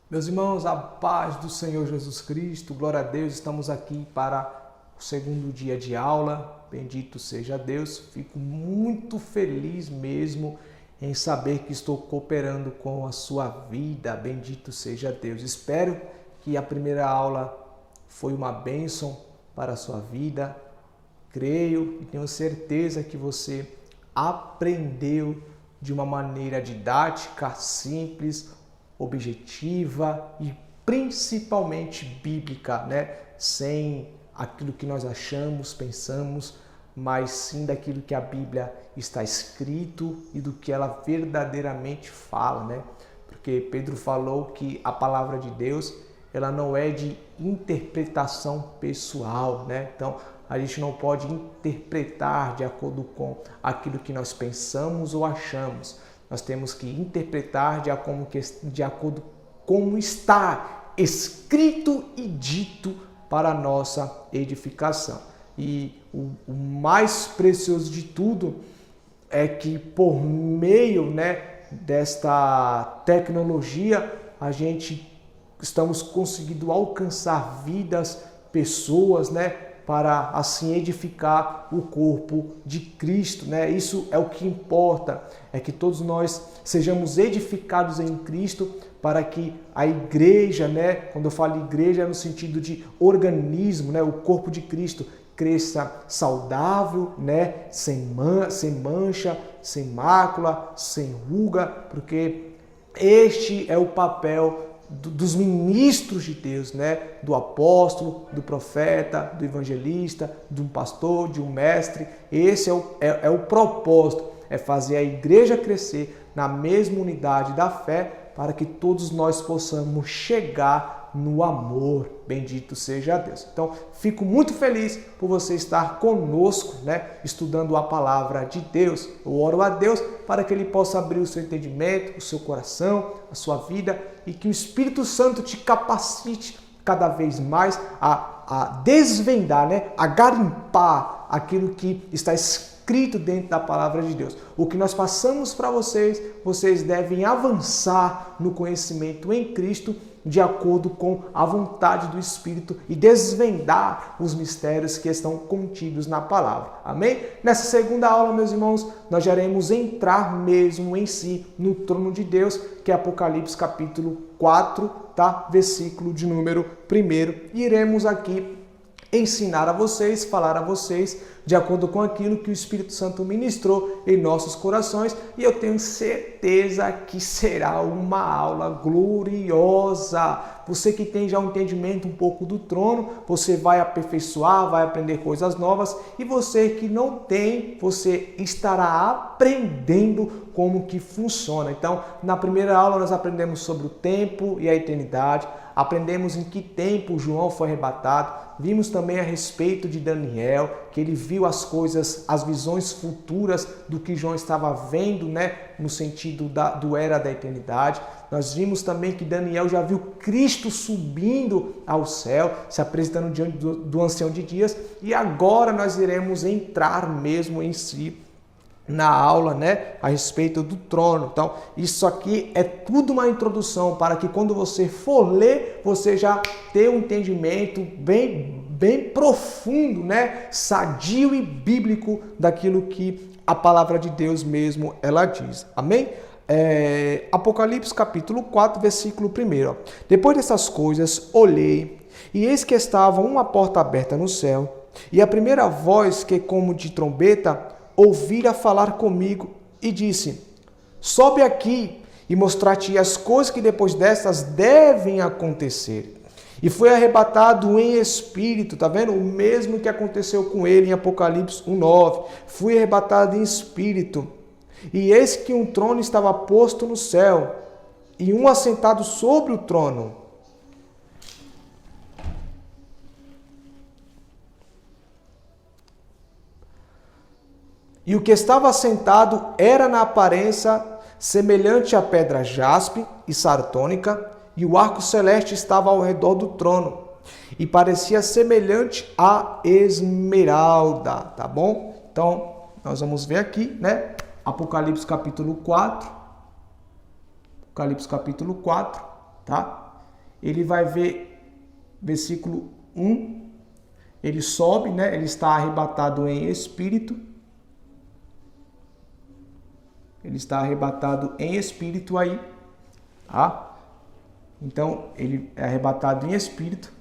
Meus irmãos, a paz do Senhor Jesus Cristo, glória a Deus, estamos aqui para o segundo dia de aula, bendito seja Deus. Fico muito feliz mesmo em saber que estou cooperando com a sua vida, bendito seja Deus. Espero que a primeira aula foi uma bênção para a sua vida, creio e tenho certeza que você aprendeu de uma maneira didática, simples, objetiva e principalmente bíblica, né? Sem aquilo que nós achamos, pensamos, mas sim daquilo que a Bíblia está escrito e do que ela verdadeiramente fala, né? Porque Pedro falou que a palavra de Deus, ela não é de interpretação pessoal, né? Então, a gente não pode interpretar de acordo com aquilo que nós pensamos ou achamos. Nós temos que interpretar de acordo com como está escrito e dito para a nossa edificação. E o mais precioso de tudo é que por meio, desta tecnologia, a gente estamos conseguindo alcançar vidas, pessoas, para assim edificar o corpo de Cristo, Isso é o que importa, é que todos nós sejamos edificados em Cristo para que a igreja, quando eu falo igreja é no sentido de organismo, o corpo de Cristo cresça saudável, sem mancha, sem mácula, sem ruga, porque este é o papel dos ministros de Deus, do apóstolo, do profeta, do evangelista, de um pastor, de um mestre. Esse é o propósito, é fazer a igreja crescer na mesma unidade da fé para que todos nós possamos chegar no amor. Bendito seja Deus. Então, fico muito feliz por você estar conosco, estudando a palavra de Deus. Eu oro a Deus para que Ele possa abrir o seu entendimento, o seu coração, a sua vida e que o Espírito Santo te capacite cada vez mais a desvendar, a garimpar aquilo que está escrito dentro da palavra de Deus. O que nós passamos para vocês, vocês devem avançar no conhecimento em Cristo de acordo com a vontade do Espírito e desvendar os mistérios que estão contidos na palavra. Amém? Nessa segunda aula, meus irmãos, nós já iremos entrar mesmo em si no trono de Deus, que é Apocalipse capítulo 4, tá? Versículo de número 1. E iremos aqui ensinar a vocês, falar a vocês de acordo com aquilo que o Espírito Santo ministrou em nossos corações, e eu tenho certeza que será uma aula gloriosa. Você que tem já um entendimento um pouco do trono, você vai aperfeiçoar, vai aprender coisas novas, e você que não tem, você estará aprendendo como que funciona. Então, na primeira aula nós aprendemos sobre o tempo e a eternidade, aprendemos em que tempo João foi arrebatado, vimos também a respeito de Daniel, que ele viu as coisas, as visões futuras do que João estava vendo, no sentido do era da eternidade. Nós vimos também que Daniel já viu Cristo subindo ao céu, se apresentando diante do ancião de dias, e agora nós iremos entrar mesmo em si na aula, a respeito do trono. Então, isso aqui é tudo uma introdução para que quando você for ler, você já tenha um entendimento bem profundo, sadio e bíblico daquilo que a palavra de Deus mesmo ela diz. Amém? Apocalipse capítulo 4, versículo 1. Depois dessas coisas, olhei, e eis que estava uma porta aberta no céu, e a primeira voz que como de trombeta ouvira falar comigo e disse: sobe aqui e mostrar-te as coisas que depois destas devem acontecer. E foi arrebatado em espírito, tá vendo? O mesmo que aconteceu com ele em Apocalipse 1:9. Fui arrebatado em espírito. E eis que um trono estava posto no céu, e um assentado sobre o trono. E o que estava assentado era na aparência semelhante à pedra jaspe e sardônica, e o arco celeste estava ao redor do trono, e parecia semelhante à esmeralda, tá bom? Então, nós vamos ver aqui, Apocalipse capítulo 4, tá? ele vai ver, versículo 1, ele sobe, né? Ele está arrebatado em espírito. Ele está arrebatado em espírito aí, tá? Então, ele é arrebatado em espírito.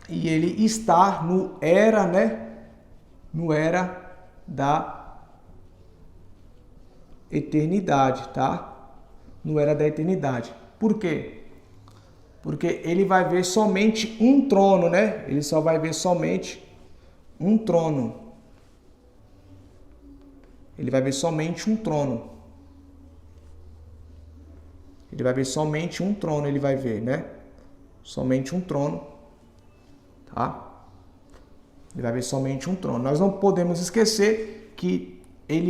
E ele está no era, né? No era da eternidade, tá? No era da eternidade. Por quê? Porque ele vai ver somente um trono, né? Ele só vai ver somente um trono. Ele vai ver somente um trono. Ele vai ver somente um trono, ele vai ver, né? Somente um trono, tá? Ele vai ver somente um trono. Nós não podemos esquecer que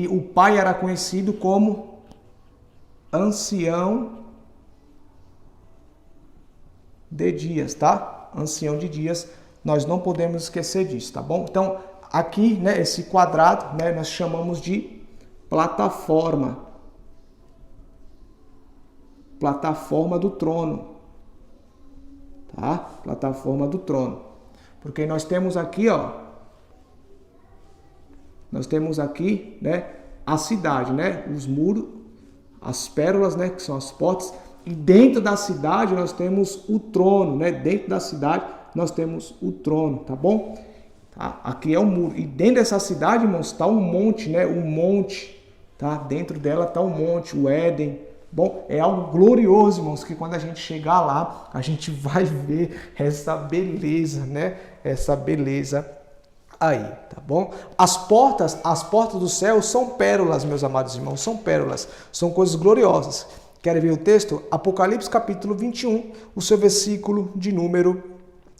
o pai era conhecido como ancião de dias, tá? Ancião de dias. Nós não podemos esquecer disso, tá bom? Então, aqui, né, esse quadrado, né, nós chamamos de plataforma. Plataforma do trono. Tá? Plataforma do trono. Porque nós temos aqui, ó, nós temos aqui, né, a cidade, né, os muros, as pérolas, né, que são as portas, e dentro da cidade nós temos o trono, né? Dentro da cidade nós temos o trono, tá bom? Tá? Aqui é o muro. E dentro dessa cidade, irmãos, está um monte, né? Um monte, tá? Dentro dela está um monte, o Éden. Bom, é algo glorioso, irmãos, que quando a gente chegar lá, a gente vai ver essa beleza, né? Essa beleza aí, tá bom? As portas do céu são pérolas, meus amados irmãos, são pérolas, são coisas gloriosas. Querem ver o texto? Apocalipse capítulo 21, o seu versículo de número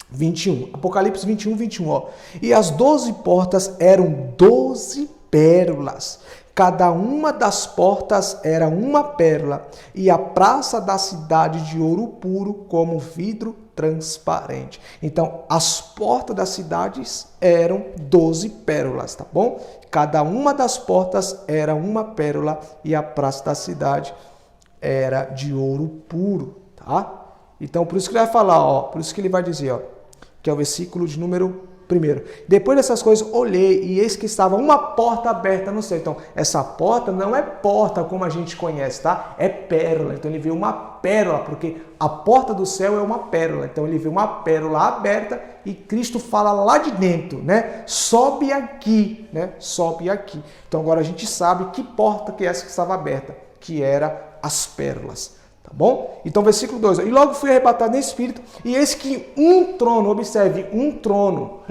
21. Apocalipse 21, 21, ó. E as 12 portas eram 12 pérolas. Cada uma das portas era uma pérola, e a praça da cidade de ouro puro como vidro transparente. Então, as portas das cidades eram 12 pérolas, tá bom? Cada uma das portas era uma pérola, e a praça da cidade era de ouro puro, tá? Então, por isso que ele vai falar, ó, por isso que ele vai dizer, ó, que é o versículo de número 1. Depois dessas coisas, olhei e eis que estava uma porta aberta no céu. Então, essa porta não é porta como a gente conhece, tá? É pérola. Então, ele viu uma pérola, porque a porta do céu é uma pérola. Então, ele viu uma pérola aberta e Cristo fala lá de dentro, né? Sobe aqui, né? Sobe aqui. Então, agora a gente sabe que porta que é essa que estava aberta, que era as pérolas. Tá bom? Então, versículo 2. E logo fui arrebatado em espírito, e eis que um trono, observe, um trono.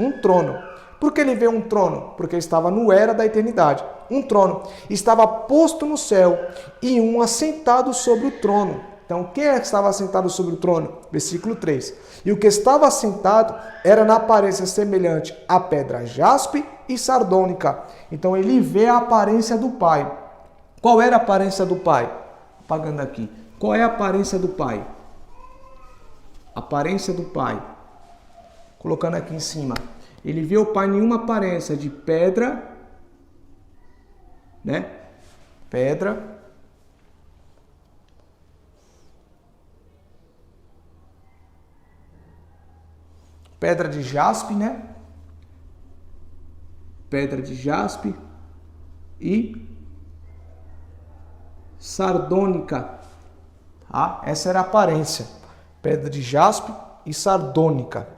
Por que ele vê um trono? Porque ele estava no era da eternidade. Um trono. Estava posto no céu, e um assentado sobre o trono. Então, quem é que estava assentado sobre o trono? Versículo 3. E o que estava assentado era na aparência semelhante à pedra jaspe e sardônica. Então, ele vê a aparência do Pai. Qual era a aparência do Pai? Apagando aqui. Qual é a aparência do Pai? Aparência do Pai. Colocando aqui em cima. Ele vê o Pai em uma aparência de pedra, né? Pedra. Pedra de jaspe, né? Pedra de jaspe e sardônica. Ah, essa era a aparência. Pedra de jaspe e sardônica.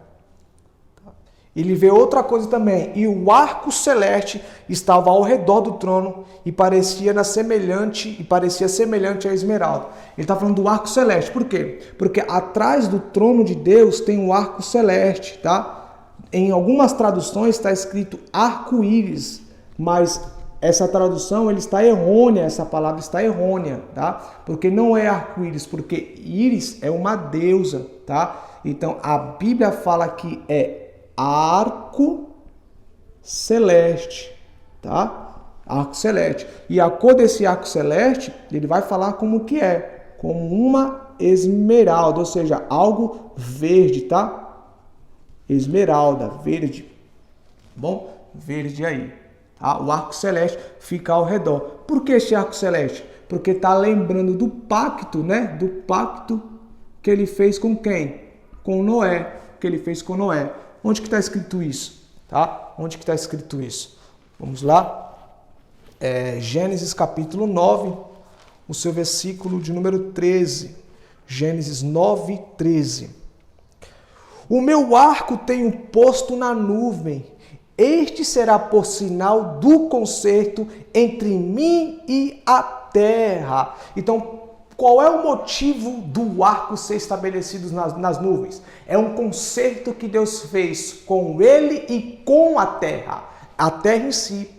Ele vê outra coisa também. E o arco celeste estava ao redor do trono e parecia semelhante a esmeralda. Ele está falando do arco celeste. Por quê? Porque atrás do trono de Deus tem o arco celeste, tá? Em algumas traduções está escrito arco-íris, mas essa tradução está errônea, essa palavra está errônea, tá? Porque não é arco-íris, porque íris é uma deusa, tá? Então a Bíblia fala que é arco celeste, tá? Arco celeste. E a cor desse arco celeste, ele vai falar como que é, como uma esmeralda, ou seja, algo verde, tá? Esmeralda, verde. Bom, verde aí. Tá? O arco celeste fica ao redor. Por que esse arco celeste? Porque está lembrando do pacto, né? Do pacto que ele fez com quem? Com Noé. Que ele fez com Noé. Onde que está escrito isso? Tá? Onde que está escrito isso? Vamos lá. Gênesis capítulo 9, o seu versículo de número 13. Gênesis 9, 13. O meu arco tenho posto na nuvem. Este será por sinal do concerto entre mim e a terra. Então, qual é o motivo do arco ser estabelecido nas nuvens? É um concerto que Deus fez com ele e com a terra em si.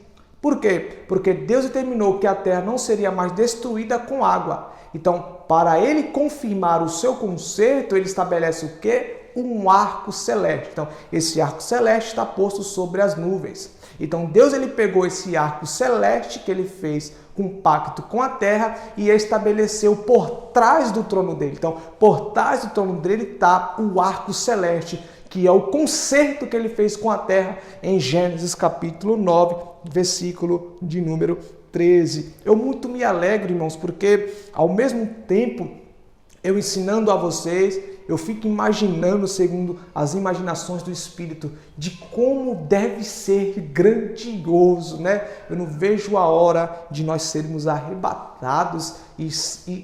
Por quê? Porque Deus determinou que a terra não seria mais destruída com água. Então, para ele confirmar o seu concerto, ele estabelece o quê? Um arco celeste. Então, esse arco celeste está posto sobre as nuvens. Então, Deus ele pegou esse arco celeste que ele fez com pacto com a terra e estabeleceu por trás do trono dele. Então, por trás do trono dele está o arco celeste, que é o concerto que ele fez com a terra em Gênesis capítulo 9, versículo de número 13. Eu muito me alegro, irmãos, porque ao mesmo tempo eu ensinando a vocês, eu fico imaginando, segundo as imaginações do Espírito, de como deve ser grandioso, né? Eu não vejo a hora de nós sermos arrebatados e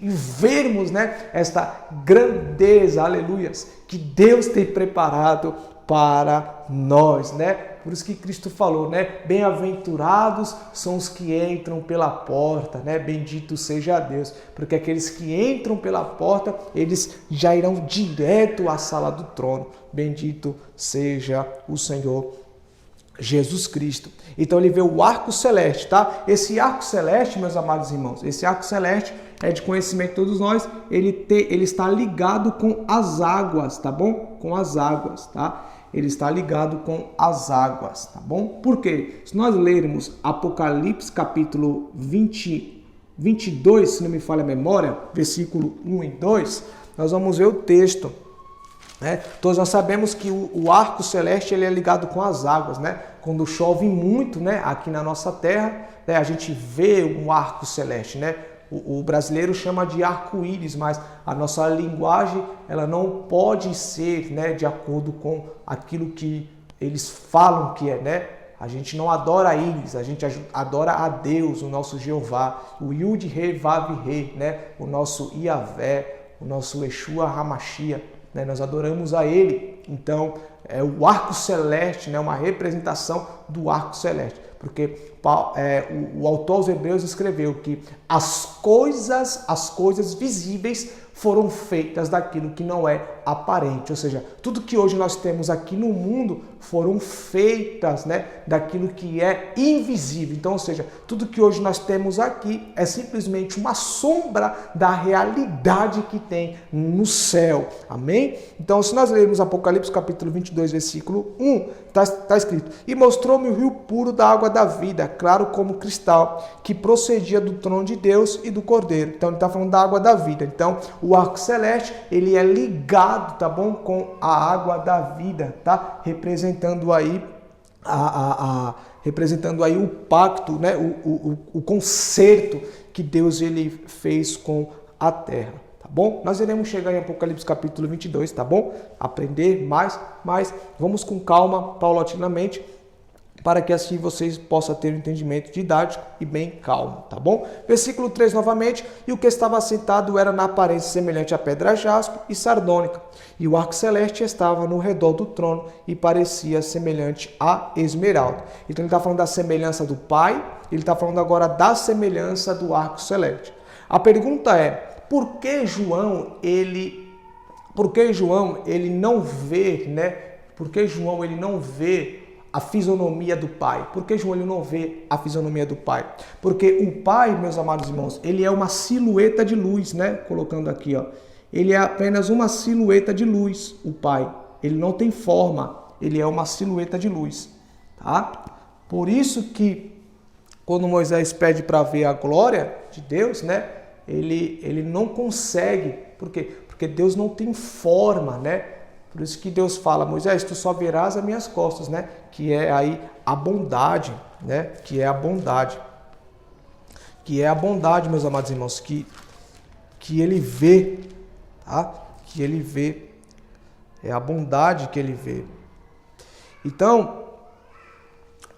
vermos, né, esta grandeza, aleluias, que Deus tem preparado para nós, né? Por isso que Cristo falou, né? Bem-aventurados são os que entram pela porta, né? Bendito seja Deus, porque aqueles que entram pela porta, eles já irão direto à sala do trono. Bendito seja o Senhor Jesus Cristo. Então ele vê o arco celeste, tá? Esse arco celeste, meus amados irmãos, esse arco celeste é de conhecimento de todos nós, ele está ligado com as águas, tá bom? Com as águas, tá? Ele está ligado com as águas, tá bom? Por quê? Se nós lermos Apocalipse capítulo 22, se não me falha a memória, versículo 1 e 2, nós vamos ver o texto. Todos nós sabemos que o arco celeste ele é ligado com as águas, né? Quando chove muito, né, aqui na nossa terra, né, a gente vê um arco celeste, né? O brasileiro chama de arco-íris, mas a nossa linguagem ela não pode ser, né, de acordo com aquilo que eles falam que é, né? A gente não adora íris, a gente adora a Deus, o nosso Jeová, o Yud Re Vav Re, né? O nosso Iavé, o nosso Yeshua Hamashia. Né, nós adoramos a Ele. Então, o arco celeste, né, uma representação do arco celeste. Porque o autor aos Hebreus escreveu que as coisas visíveis foram feitas daquilo que não é aparente. Ou seja, tudo que hoje nós temos aqui no mundo foram feitas, né, daquilo que é invisível. Então, ou seja, tudo que hoje nós temos aqui é simplesmente uma sombra da realidade que tem no céu. Amém? Então, se nós lermos Apocalipse capítulo 22, versículo 1, está escrito: E mostrou-me o rio puro da água da vida, claro como cristal, que procedia do trono de Deus e do Cordeiro. Então, ele está falando da água da vida. Então, o arco celeste, ele é ligado, tá bom, com a água da vida, tá? Representando aí o pacto, né? O concerto que Deus ele fez com a terra, tá bom? Nós iremos chegar em Apocalipse capítulo 22, tá bom? Aprender mais, mas vamos com calma, paulatinamente, para que assim vocês possam ter um entendimento didático e bem calmo, tá bom? Versículo 3 novamente: E o que estava assentado era na aparência semelhante a pedra jaspe e sardônica, e o arco celeste estava no redor do trono e parecia semelhante a esmeralda. Então ele está falando da semelhança do Pai, ele está falando agora da semelhança do arco celeste. A pergunta é: por que João ele não vê, né? Por que João ele não vê a fisionomia do Pai? Por que João ele não vê a fisionomia do Pai? Porque o Pai, meus amados irmãos, ele é uma silhueta de luz, né? Colocando aqui, ó. Ele é apenas uma silhueta de luz, o Pai. Ele não tem forma, ele é uma silhueta de luz, tá? Por isso que quando Moisés pede para ver a glória de Deus, né? Ele não consegue. Por quê? Porque Deus não tem forma, né? Por isso que Deus fala: Moisés, tu só verás as minhas costas, né? Que é aí a bondade, né? Que é a bondade. Que é a bondade, meus amados irmãos, que ele vê, tá? que ele vê, é a bondade que ele vê. Então,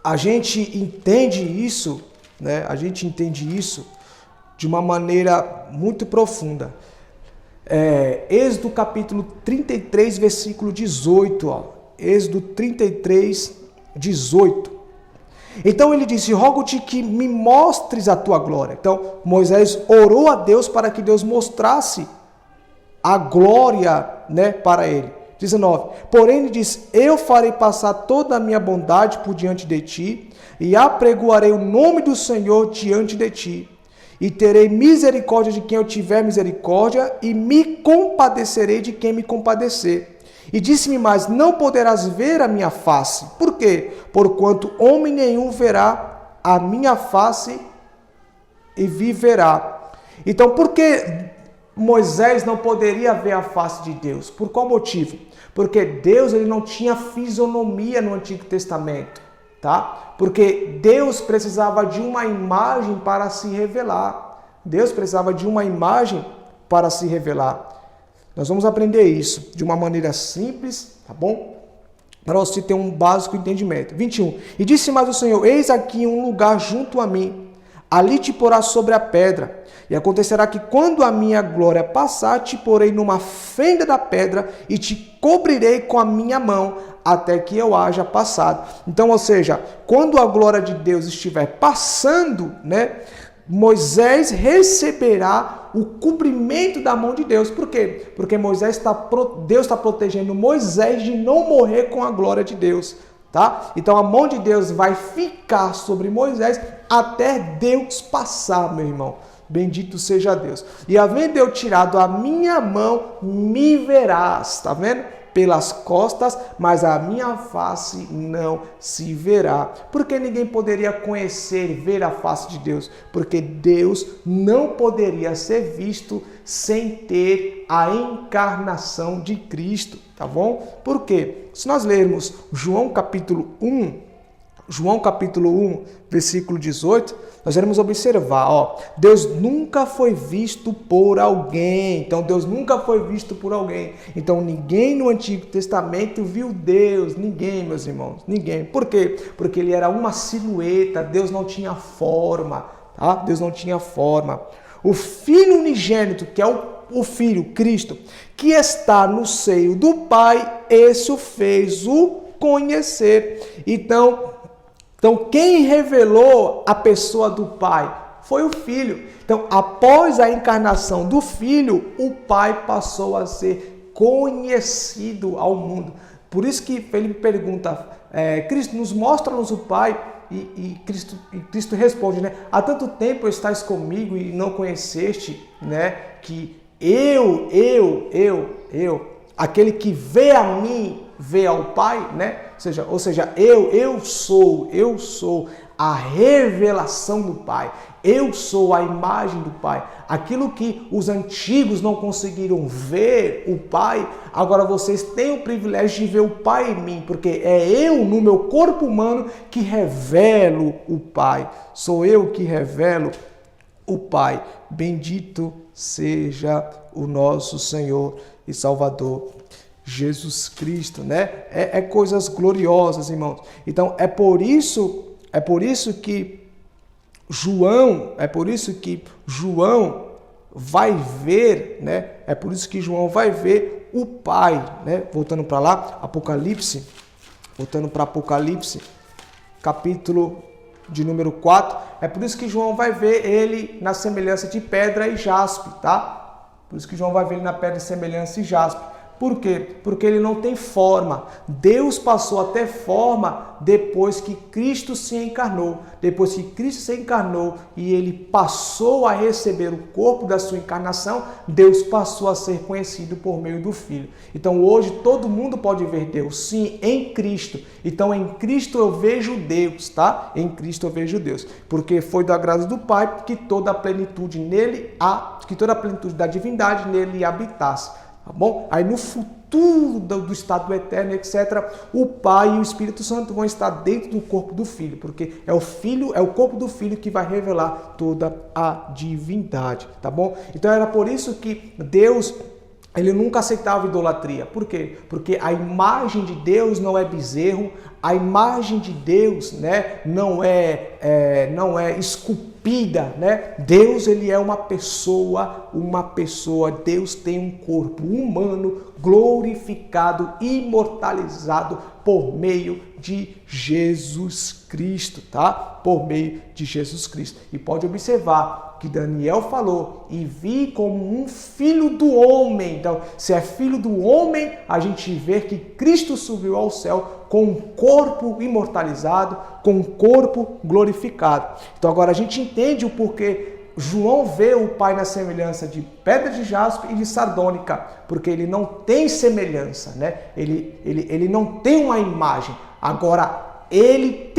a gente entende isso, né? A gente entende isso de uma maneira muito profunda. Êxodo capítulo 33, versículo 18, ó. Êxodo 33, 18. Então ele disse: rogo-te que me mostres a tua glória. Então Moisés orou a Deus para que Deus mostrasse a glória, né, para ele. 19. Porém ele diz: eu farei passar toda a minha bondade por diante de ti, e apregoarei o nome do Senhor diante de ti. E terei misericórdia de quem eu tiver misericórdia, e me compadecerei de quem me compadecer. E disse-me mais: não poderás ver a minha face. Por quê? Porquanto homem nenhum verá a minha face e viverá. Então, por que Moisés não poderia ver a face de Deus? Por qual motivo? Porque Deus, ele não tinha fisionomia no Antigo Testamento, tá? Porque Deus precisava de uma imagem para se revelar. Deus precisava de uma imagem para se revelar. Nós vamos aprender isso de uma maneira simples, tá bom? Para você ter um básico entendimento. 21. E disse mais o Senhor: eis aqui um lugar junto a mim, ali te porás sobre a pedra. E acontecerá que quando a minha glória passar, te porei numa fenda da pedra e te cobrirei com a minha mão, até que eu haja passado. Então, ou seja, quando a glória de Deus estiver passando, né, Moisés receberá o cobrimento da mão de Deus. Por quê? Porque Deus está protegendo Moisés de não morrer com a glória de Deus. Tá? Então a mão de Deus vai ficar sobre Moisés até Deus passar, meu irmão. Bendito seja Deus. E havendo eu tirado a minha mão, me verás. Tá vendo? Pelas costas, mas a minha face não se verá. Porque ninguém poderia conhecer, ver a face de Deus. Porque Deus não poderia ser visto sem ter a encarnação de Cristo. Tá bom? Por quê? Se nós lermos João capítulo 1, versículo 18, nós iremos observar, ó, Deus nunca foi visto por alguém. Então, Deus nunca foi visto por alguém. Então, ninguém no Antigo Testamento viu Deus. Ninguém, meus irmãos. Ninguém. Por quê? Porque ele era uma silhueta. Deus não tinha forma. Tá? Deus não tinha forma. O Filho unigênito, que é o Filho, Cristo, que está no seio do Pai, esse o fez o conhecer. Então, quem revelou a pessoa do Pai foi o Filho. Então, após a encarnação do Filho, o Pai passou a ser conhecido ao mundo. Por isso que Felipe pergunta, Cristo, mostra-nos o Pai. E Cristo responde, né? Há tanto tempo estás comigo e não conheceste, né? Que eu, aquele que vê a mim, vê ao Pai, né? Ou seja, eu sou a revelação do Pai. Eu sou a imagem do Pai. Aquilo que os antigos não conseguiram ver o Pai, agora vocês têm o privilégio de ver o Pai em mim, porque é eu, no meu corpo humano, que revelo o Pai. Sou eu que revelo o Pai. Bendito seja o nosso Senhor e Salvador Jesus Cristo, né? É coisas gloriosas, irmãos. Então, é por isso que João vai ver, né? É por isso que João vai ver o Pai, né? Voltando para lá, Apocalipse, capítulo de número 4, é por isso que João vai ver ele na semelhança de pedra e jaspe, tá? Por isso que João vai ver ele na pedra de semelhança e jaspe. Por quê? Porque ele não tem forma. Deus passou a ter forma depois que Cristo se encarnou. Depois que Cristo se encarnou e ele passou a receber o corpo da sua encarnação, Deus passou a ser conhecido por meio do Filho. Então hoje todo mundo pode ver Deus, sim, em Cristo. Então em Cristo eu vejo Deus, tá? Em Cristo eu vejo Deus. Porque foi do agrado do Pai que toda a plenitude da divindade nele habitasse. Tá bom? Aí no futuro do estado eterno, etc., o Pai e o Espírito Santo vão estar dentro do corpo do Filho, porque é o corpo do Filho que vai revelar toda a divindade, tá bom? Então era por isso que Deus ele nunca aceitava idolatria. Por quê? Porque a imagem de Deus não é bezerro, a imagem de Deus, né, não é esculpida, né? Deus, ele é uma pessoa, Deus tem um corpo humano glorificado, imortalizado por meio de Jesus Cristo, tá? Por meio de Jesus Cristo. E pode observar que Daniel falou, e vi como um filho do homem. Então, se é filho do homem, a gente vê que Cristo subiu ao céu com um corpo imortalizado, com um corpo glorificado. Então, agora a gente entende o porquê João vê o Pai na semelhança de pedra de jaspe e de sardônica, porque ele não tem semelhança, né? Ele não tem uma imagem. Agora, ele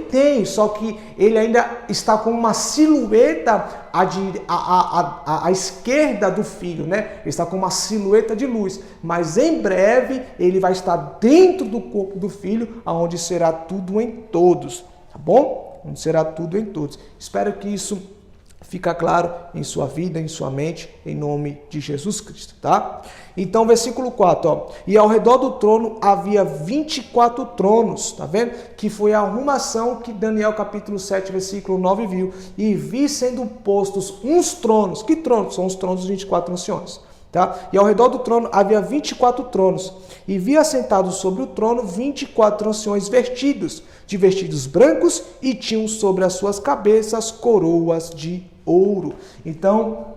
tem, só que ele ainda está com uma silhueta à esquerda do Filho, né? Ele está com uma silhueta de luz, mas em breve ele vai estar dentro do corpo do Filho, onde será tudo em todos, tá bom? Onde será tudo em todos. Espero que isso fica claro em sua vida, em sua mente, em nome de Jesus Cristo, tá? Então, versículo 4, ó. E ao redor do trono havia 24 tronos, tá vendo? Que foi a arrumação que Daniel capítulo 7, versículo 9 viu. E vi sendo postos uns tronos. Que tronos? São os tronos dos 24 anciões, tá? E ao redor do trono havia 24 tronos. E vi assentados sobre o trono 24 anciões vestidos de vestidos brancos e tinham sobre as suas cabeças coroas de ouro. Então,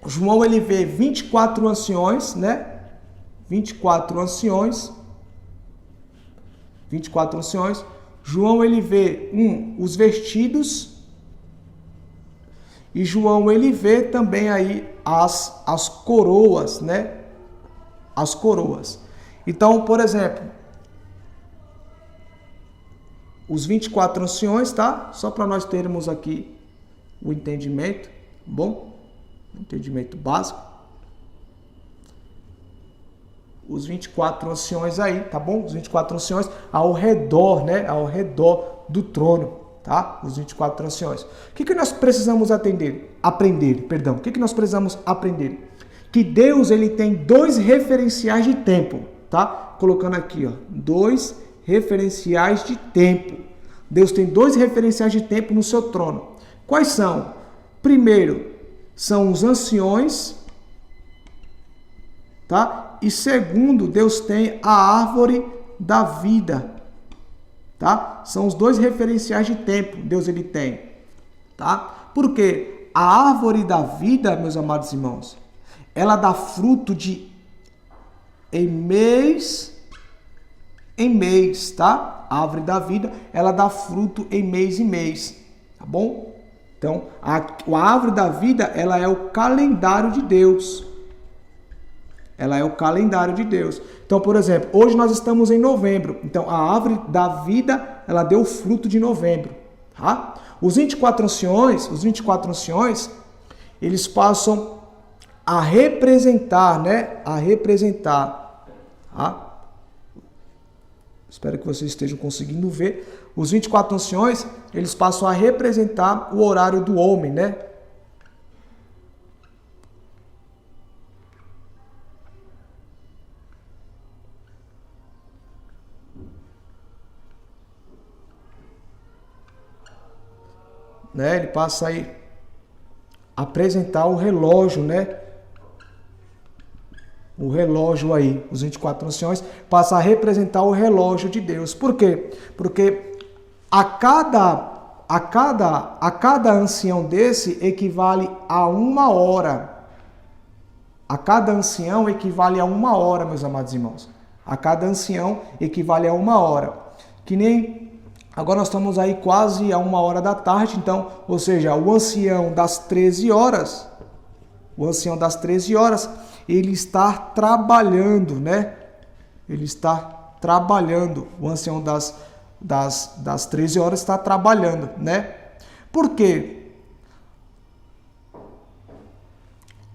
João ele vê 24 anciões, né? 24 anciões. João ele vê os vestidos. E João ele vê também aí as coroas, né? As coroas. Então, por exemplo, os 24 anciões, tá? Só para nós termos aqui o entendimento, bom? Entendimento básico. Os 24 anciões aí, tá bom? Os 24 anciões ao redor, né? Ao redor do trono, tá? Os 24 anciões. O que nós precisamos aprender? O que nós precisamos aprender? Que Deus, ele tem dois referenciais de tempo, tá? Colocando aqui, ó, dois referenciais de tempo. Deus tem dois referenciais de tempo no seu trono. Quais são? Primeiro, são os anciões, tá? E segundo, Deus tem a árvore da vida, tá? São os dois referenciais de tempo, Deus ele tem, tá? Por quê? A árvore da vida, meus amados irmãos, ela dá fruto de em mês, tá? A árvore da vida, ela dá fruto em mês, tá bom? Então, a árvore da vida, ela é o calendário de Deus. Ela é o calendário de Deus. Então, por exemplo, hoje nós estamos em novembro. Então, a árvore da vida, ela deu fruto de novembro, tá? Os 24 anciões, eles passam a representar, né? Tá? Espero que vocês estejam conseguindo ver. Os 24 anciões, eles passam a representar o horário do homem, né? Ele passa aí a apresentar o relógio, né? O relógio aí, os 24 anciões, passa a representar o relógio de Deus. Por quê? Porque a cada ancião desse equivale a 1 hora. A cada ancião equivale a 1 hora, meus amados irmãos. A cada ancião equivale a 1 hora. Que nem agora nós estamos aí quase a 1 hora da tarde, então, ou seja, o ancião das 13 horas, ele está trabalhando, né? Ele está trabalhando. O ancião das 13 horas está trabalhando, né? Por quê?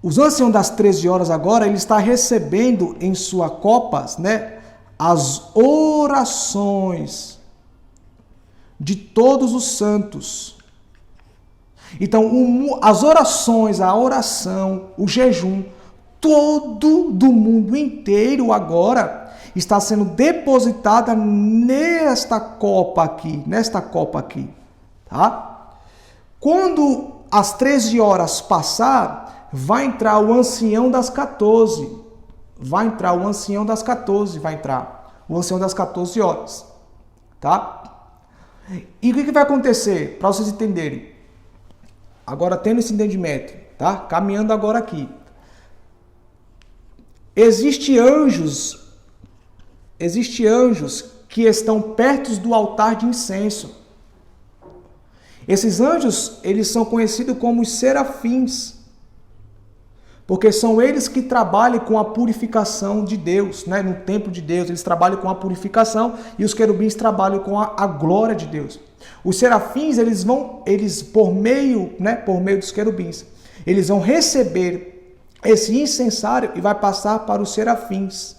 Os anciãos das 13 horas agora, ele está recebendo em sua copas, né? As orações de todos os santos. Então, as orações, a oração, o jejum, todo do mundo inteiro agora está sendo depositada nesta copa aqui, tá? Quando as 13 horas passar, vai entrar o ancião das 14. O ancião das 14 horas, tá? E o que vai acontecer? Para vocês entenderem. Agora, tendo esse entendimento, tá? Caminhando agora aqui. Existem anjos que estão perto do altar de incenso. Esses anjos, eles são conhecidos como os serafins, porque são eles que trabalham com a purificação de Deus, né? No templo de Deus, eles trabalham com a purificação e os querubins trabalham com a glória de Deus. Os serafins, eles por meio dos querubins, eles vão receber esse incensário e vai passar para os serafins.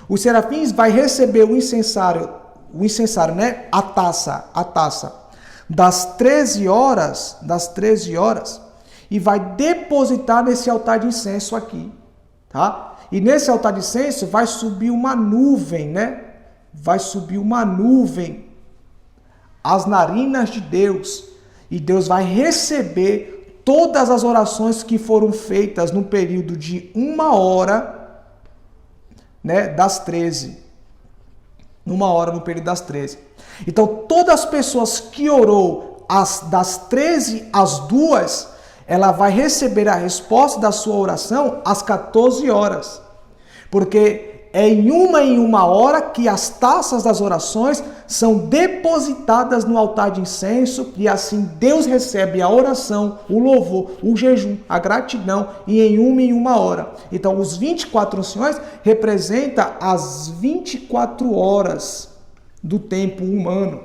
Os serafins vai receber o incensário, né? A taça das 13 horas, e vai depositar nesse altar de incenso aqui, tá? E nesse altar de incenso vai subir uma nuvem, né? As narinas de Deus, e Deus vai receber todas as orações que foram feitas no período de 1 hora, né, das 13. 1 hora no período das 13. Então, todas as pessoas que orou das 13 às 2, ela vai receber a resposta da sua oração às 14 horas. Porque é em uma hora que as taças das orações são depositadas no altar de incenso e assim Deus recebe a oração, o louvor, o jejum, a gratidão e em uma hora. Então, os 24 anciões representam as 24 horas do tempo humano.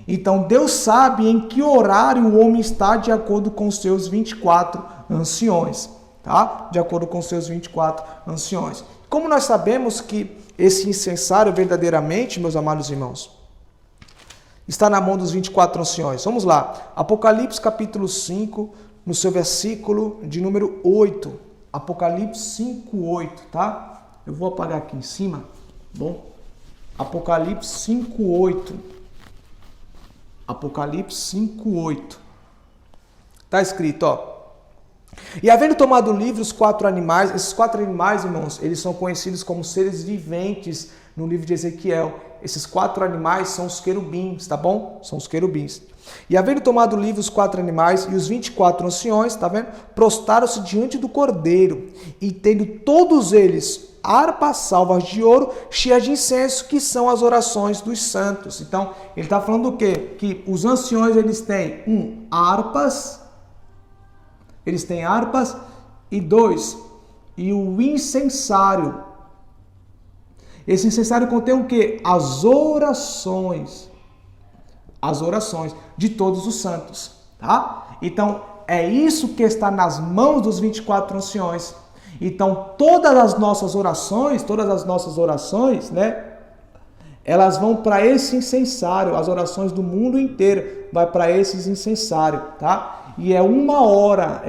Então, Deus sabe em que horário o homem está de acordo com os seus 24 anciões, tá? De acordo com os seus 24 anciões. Como nós sabemos que esse incensário verdadeiramente, meus amados irmãos, está na mão dos 24 anciões? Vamos lá. Apocalipse capítulo 5, no seu versículo de número 8. Apocalipse 5, 8, tá? Eu vou apagar aqui em cima, bom? Apocalipse 5, 8. Apocalipse 5, 8. Está escrito, ó. E havendo tomado o livro os 4 animais, esses 4 animais, irmãos, eles são conhecidos como seres viventes no livro de Ezequiel. Esses 4 animais são os querubins, tá bom? São os querubins. E havendo tomado o livro os 4 animais e os 24 anciões, tá vendo? Prostaram-se diante do cordeiro e tendo todos eles harpas salvas de ouro, cheias de incenso, que são as orações dos santos. Então, ele está falando o quê? Que os anciões, eles têm harpas, e 2, e o incensário. Esse incensário contém o quê? As orações de todos os santos, tá? Então, é isso que está nas mãos dos 24 anciões. Então, todas as nossas orações, né? Elas vão para esse incensário, as orações do mundo inteiro vai para esse incensário, tá? E é uma hora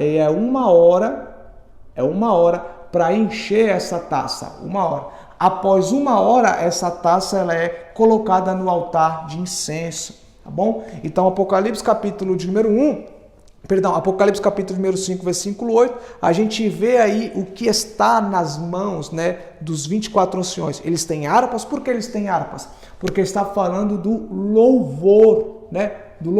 para encher essa taça, 1 hora. Após 1 hora, essa taça ela é colocada no altar de incenso, tá bom? Então, Apocalipse capítulo número 5, versículo 8, a gente vê aí o que está nas mãos, né, dos 24 anciões. Eles têm harpas. Por que eles têm harpas? Porque está falando do louvor, né, do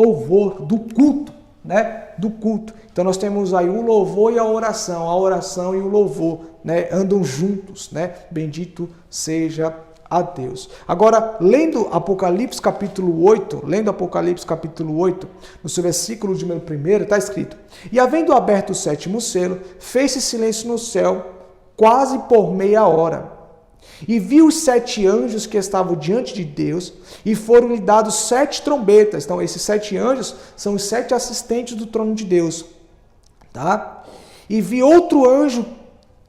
culto, né, do culto. Então nós temos aí o louvor e a oração e o louvor, né, andam juntos, né, bendito seja a Deus. Agora, lendo Apocalipse capítulo 8, no seu versículo de 1, está escrito: E havendo aberto o 7º selo, fez-se silêncio no céu, quase por meia hora. E viu os 7 anjos que estavam diante de Deus, e foram-lhe dados 7 trombetas. Então, esses 7 anjos são os 7 assistentes do trono de Deus, tá? E vi outro anjo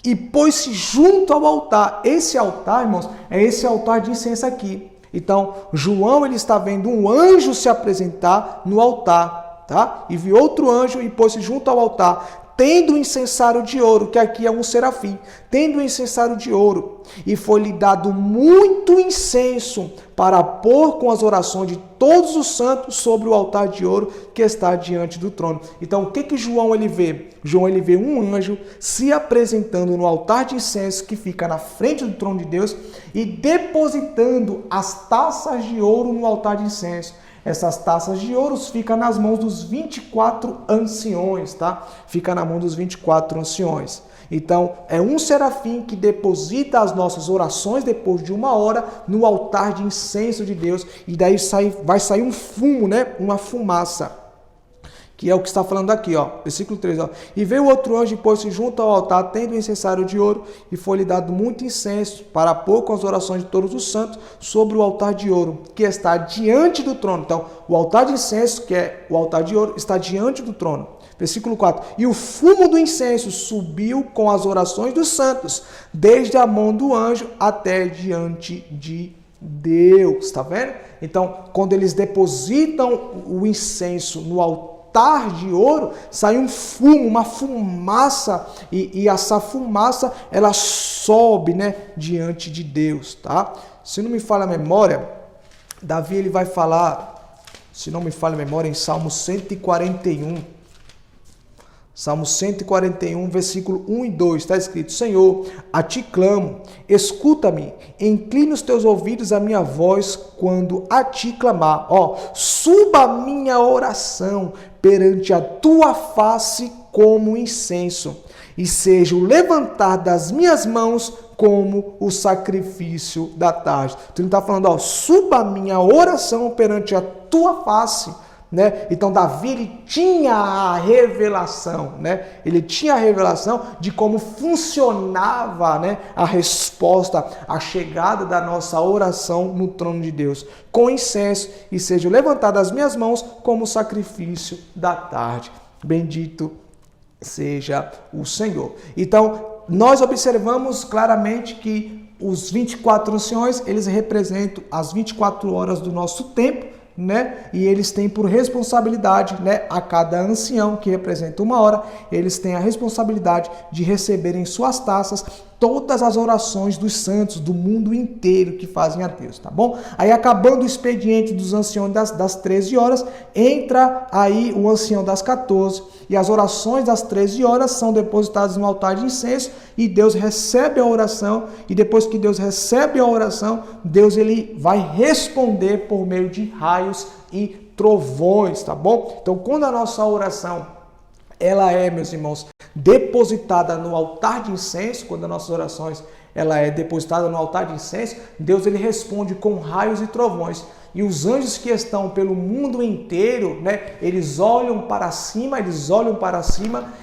e pôs-se junto ao altar. Esse altar, irmãos, é esse altar de incenso aqui. Então, João, ele está vendo um anjo se apresentar no altar, tá? E viu outro anjo e pôs-se junto ao altar, tendo o incensário de ouro, que aqui é um serafim, tendo o incensário de ouro, e foi-lhe dado muito incenso para pôr com as orações de todos os santos sobre o altar de ouro que está diante do trono. Então, o que João ele vê? João ele vê um anjo se apresentando no altar de incenso que fica na frente do trono de Deus e depositando as taças de ouro no altar de incenso. Essas taças de ouro ficam nas mãos dos 24 anciões, tá? Fica na mão dos 24 anciões. Então, é um serafim que deposita as nossas orações depois de 1 hora no altar de incenso de Deus. E daí vai sair um fumo, né? Uma fumaça. Que é o que está falando aqui, ó. Versículo 3, ó. E veio outro anjo e pôs-se junto ao altar, tendo o incensário de ouro, e foi-lhe dado muito incenso para pôr com as orações de todos os santos sobre o altar de ouro, que está diante do trono. Então, o altar de incenso, que é o altar de ouro, está diante do trono. Versículo 4. E o fumo do incenso subiu com as orações dos santos, desde a mão do anjo até diante de Deus. Está vendo? Então, quando eles depositam o incenso no altar de ouro, sai um fumo, uma fumaça, e essa fumaça, ela sobe, né, diante de Deus, tá? Se não me falha a memória, Davi ele vai falar, se não me falha a memória, em Salmo 141, Salmo 141, versículo 1 e 2, está escrito: Senhor, a ti clamo, escuta-me, inclina os teus ouvidos à minha voz quando a ti clamar. Ó, suba a minha oração perante a tua face como incenso, e seja o levantar das minhas mãos como o sacrifício da tarde. Tu não está falando, ó, suba a minha oração perante a tua face, né? Então Davi ele tinha a revelação, né? Ele tinha a revelação de como funcionava, né, a resposta, a chegada da nossa oração no trono de Deus, com incenso, e seja levantado as minhas mãos como sacrifício da tarde. Bendito seja o Senhor. Então, nós observamos claramente que os 24 anciões, eles representam as 24 horas do nosso tempo, né? E eles têm por responsabilidade, né, a cada ancião, que representa 1 hora, eles têm a responsabilidade de receberem suas taças todas as orações dos santos do mundo inteiro que fazem a Deus, tá bom? Aí, acabando o expediente dos anciões das 13 horas, entra aí o ancião das 14, e as orações das 13 horas são depositadas no altar de incenso, e Deus recebe a oração, e depois que Deus recebe a oração, Deus ele vai responder por meio de raios e trovões, tá bom? Então, quando a nossa oração ela é, meus irmãos, depositada no altar de incenso, quando as nossas orações ela é depositada no altar de incenso, Deus ele responde com raios e trovões. E os anjos que estão pelo mundo inteiro, né, eles olham para cima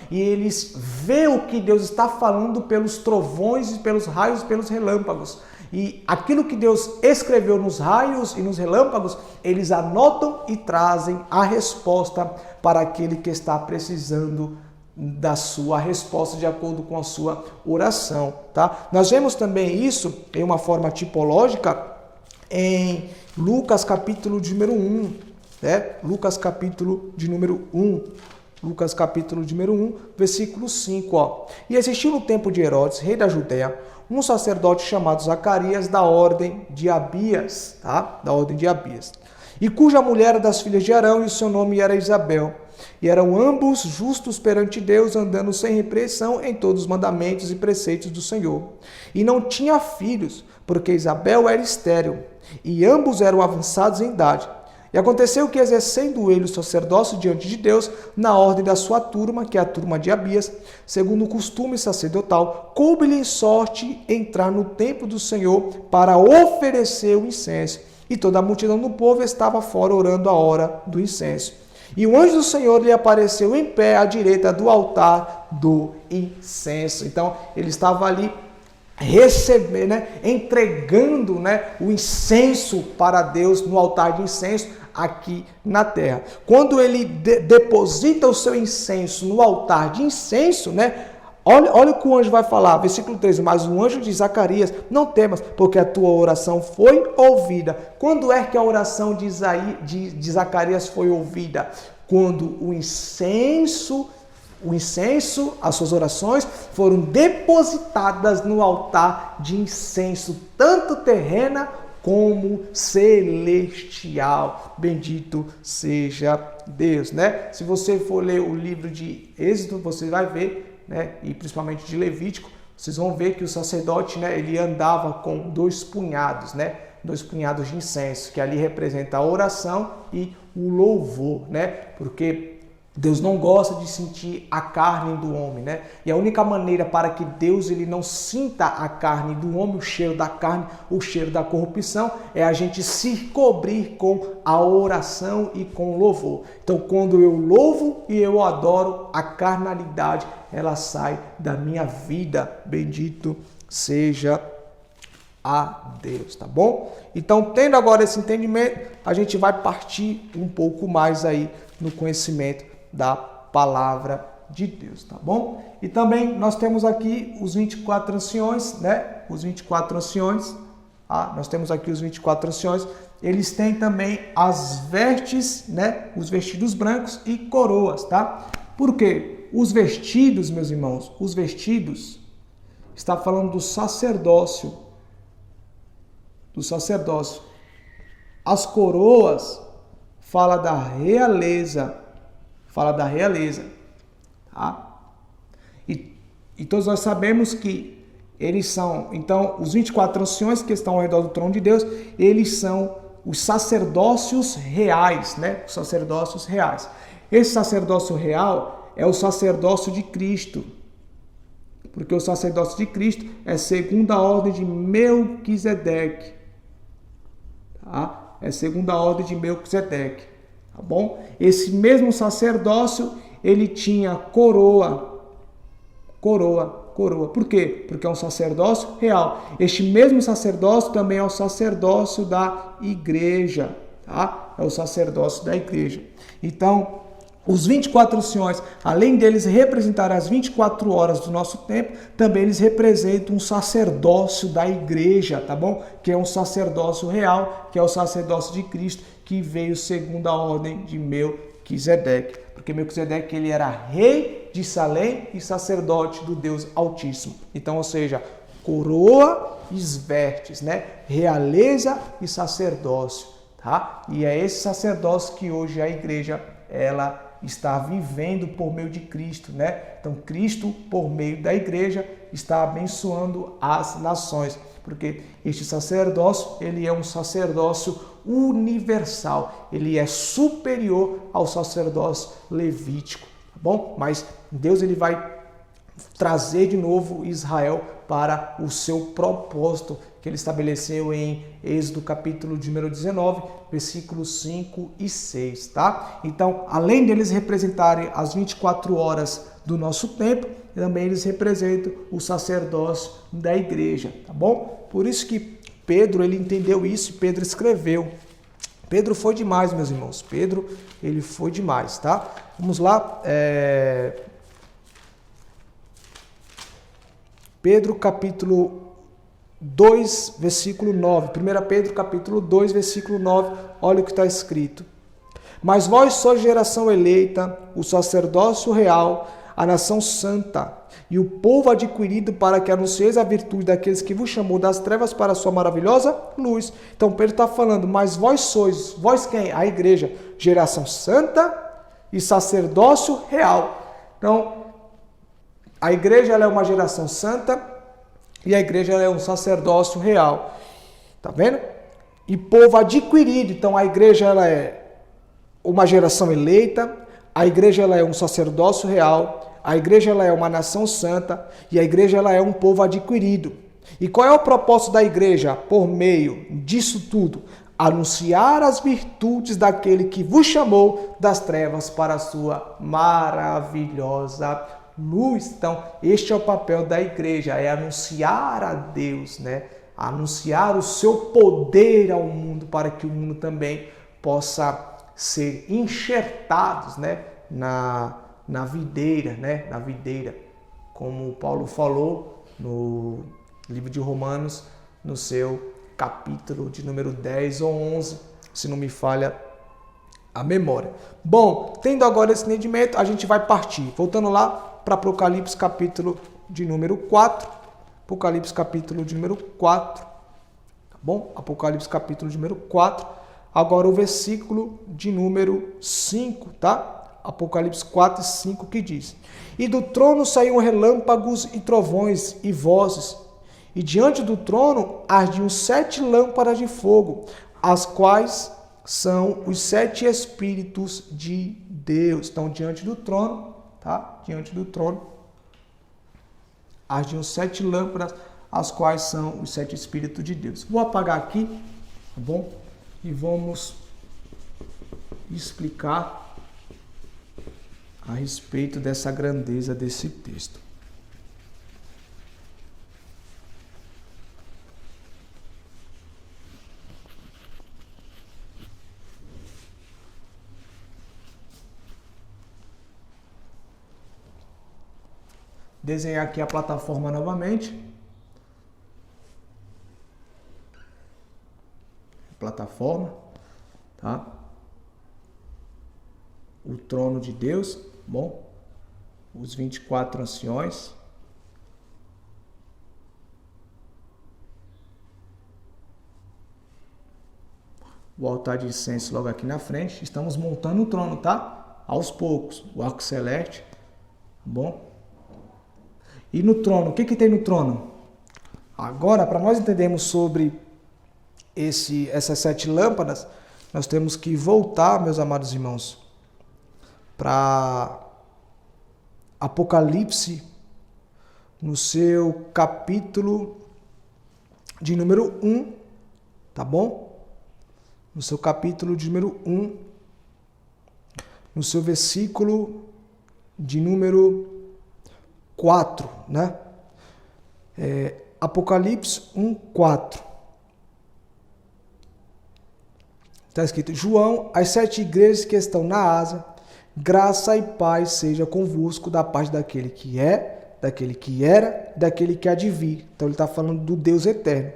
e eles veem o que Deus está falando pelos trovões e pelos raios e pelos relâmpagos. E aquilo que Deus escreveu nos raios e nos relâmpagos, eles anotam e trazem a resposta para aquele que está precisando da sua resposta de acordo com a sua oração, tá? Nós vemos também isso em uma forma tipológica em Lucas capítulo de número 1, né? Lucas capítulo de número 1. Lucas capítulo de número 1, versículo 5, ó. E existiu no tempo de Herodes, rei da Judéia, um sacerdote chamado Zacarias da ordem de Abias, tá? Da ordem de Abias. E cuja mulher era das filhas de Arão, e o seu nome era Isabel. E eram ambos justos perante Deus, andando sem repreensão em todos os mandamentos e preceitos do Senhor. E não tinha filhos, porque Isabel era estéril, e ambos eram avançados em idade. E aconteceu que, exercendo ele o sacerdócio diante de Deus, na ordem da sua turma, que é a turma de Abias, segundo o costume sacerdotal, coube-lhe em sorte entrar no templo do Senhor para oferecer o incenso. E toda a multidão do povo estava fora orando a hora do incenso. E o anjo do Senhor lhe apareceu em pé à direita do altar do incenso. Então, ele estava ali receber, né, entregando, né, o incenso para Deus no altar de incenso aqui na terra. Quando ele deposita o seu incenso no altar de incenso, né, olha o que o anjo vai falar, versículo 13, mas o anjo de Zacarias, não temas, porque a tua oração foi ouvida. Quando é que a oração de Zacarias foi ouvida? Quando o incenso O incenso, as suas orações foram depositadas no altar de incenso, tanto terrena como celestial. Bendito seja Deus, né? Se você for ler o livro de Êxodo, você vai ver, né? E principalmente de Levítico, vocês vão ver que o sacerdote, né? Ele andava com 2 punhados, né? 2 punhados de incenso, que ali representa a oração e o louvor, né? Porque Deus não gosta de sentir a carne do homem, né? E a única maneira para que Deus ele não sinta a carne do homem, o cheiro da carne, o cheiro da corrupção, é a gente se cobrir com a oração e com o louvor. Então, quando eu louvo e eu adoro, a carnalidade, ela sai da minha vida. Bendito seja a Deus, tá bom? Então, tendo agora esse entendimento, a gente vai partir um pouco mais aí no conhecimento da palavra de Deus, tá bom? E também nós temos aqui os 24 anciões, né? Os 24 anciões, nós temos aqui os 24 anciões, eles têm também as vestes, né? Os vestidos brancos e coroas, tá? Por quê? Os vestidos, meus irmãos, os vestidos, está falando do sacerdócio, As coroas fala da realeza, tá? E todos nós sabemos que eles são, então, os 24 anciões que estão ao redor do trono de Deus, eles são os sacerdócios reais, né? Os sacerdócios reais. Esse sacerdócio real é o sacerdócio de Cristo, porque o sacerdócio de Cristo é segundo a ordem de Melquisedeque, tá? É segundo a ordem de Melquisedeque, tá bom? Esse mesmo sacerdócio, ele tinha coroa. Por quê? Porque é um sacerdócio real. Este mesmo sacerdócio também é o sacerdócio da igreja, tá? É o sacerdócio da igreja. Então, os 24 anciões, além deles representarem as 24 horas do nosso tempo, também eles representam um sacerdócio da igreja, tá bom? Que é um sacerdócio real, que é o sacerdócio de Cristo, que veio segundo a ordem de Melquisedeque. Porque Melquisedeque, ele era rei de Salém e sacerdote do Deus Altíssimo. Então, ou seja, coroa e vestes, né? Realeza e sacerdócio, tá? E é esse sacerdócio que hoje a igreja, ela está vivendo por meio de Cristo, né? Então, Cristo, por meio da igreja, está abençoando as nações, porque este sacerdócio, ele é um sacerdócio universal, ele é superior ao sacerdócio levítico, tá bom? Mas Deus, ele vai trazer de novo Israel para o seu propósito que ele estabeleceu em Êxodo capítulo de número 19, versículos 5 e 6, tá? Então, além deles representarem as 24 horas do nosso tempo, também eles representam o sacerdócio da igreja, tá bom? Por isso que Pedro, ele entendeu isso e Pedro escreveu. Pedro foi demais, meus irmãos. Pedro, ele foi demais, tá? Vamos lá. Pedro capítulo 2, versículo 9. 1 Pedro capítulo 2, versículo 9. Olha o que está escrito. Mas vós sois geração eleita, o sacerdócio real, a nação santa e o povo adquirido para que anuncieis a virtude daqueles que vos chamou das trevas para a sua maravilhosa luz. Então Pedro está falando, mas vós sois, vós quem? A igreja, geração santa e sacerdócio real. Então, a igreja, ela é uma geração santa e a igreja, ela é um sacerdócio real. Tá vendo? E povo adquirido. Então a igreja, ela é uma geração eleita, a igreja, ela é um sacerdócio real, a igreja, ela é uma nação santa e a igreja, ela é um povo adquirido. E qual é o propósito da igreja? Por meio disso tudo, anunciar as virtudes daquele que vos chamou das trevas para a sua maravilhosa luz. Então, este é o papel da igreja, é anunciar a Deus, né? Anunciar o seu poder ao mundo para que o mundo também possa ser enxertados, né? Na videira, né? Na videira, como Paulo falou no livro de Romanos, no seu capítulo de número 10 ou 11, se não me falha a memória. Bom, tendo agora esse entendimento, a gente vai partir. Voltando lá para Apocalipse capítulo de número 4. Apocalipse capítulo de número 4. Tá bom? Apocalipse capítulo de número 4. Agora o versículo de número 5, tá? Apocalipse 4 e 5 que diz: E do trono saíam relâmpagos e trovões e vozes, e diante do trono ardiam 7 lâmpadas de fogo, as quais são os 7 Espíritos de Deus. Então, diante do trono, tá? Diante do trono ardiam 7 lâmpadas, as quais são os 7 Espíritos de Deus. Vou apagar aqui, tá bom? E vamos explicar a respeito dessa grandeza desse texto. Desenhar aqui a plataforma novamente. Plataforma, tá? O trono de Deus, bom? Os 24 anciões. O altar de incenso logo aqui na frente. Estamos montando o trono, tá? Aos poucos. O arco celeste, tá bom? E no trono, o que tem no trono? Agora, para nós entendermos sobre essas 7 lâmpadas, nós temos que voltar, meus amados irmãos, para Apocalipse, no seu capítulo de número 1, tá bom? No seu capítulo de número 1, no seu versículo de número 4, né? Apocalipse 1, 4. Está escrito: João, as 7 igrejas que estão na Ásia, graça e paz seja convosco da parte daquele que é, daquele que era, daquele que há de vir. Então ele está falando do Deus eterno.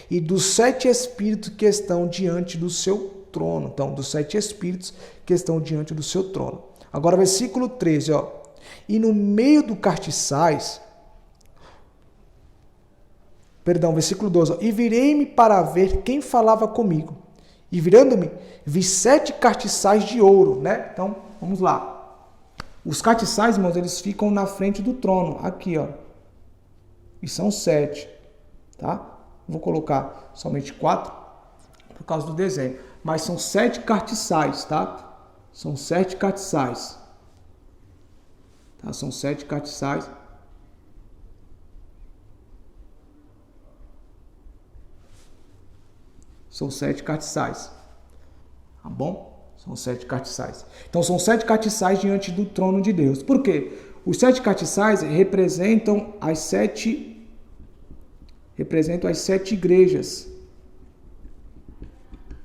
E dos 7 espíritos que estão diante do seu trono. Então, dos 7 espíritos que estão diante do seu trono. Agora, versículo 13, ó. E no meio do castiçais, versículo 12, ó. E virei-me para ver quem falava comigo. E virando-me, vi 7 castiçais de ouro, né? Então, vamos lá. Os castiçais, irmãos, eles ficam na frente do trono, aqui, ó. E são 7, tá? Vou colocar somente 4 por causa do desenho. Mas são 7 castiçais, tá? São 7 castiçais. Tá? São 7 castiçais. São 7 castiçais. Tá bom? São 7 castiçais. Então, são 7 castiçais diante do trono de Deus. Por quê? Os 7 castiçais representam as 7 igrejas.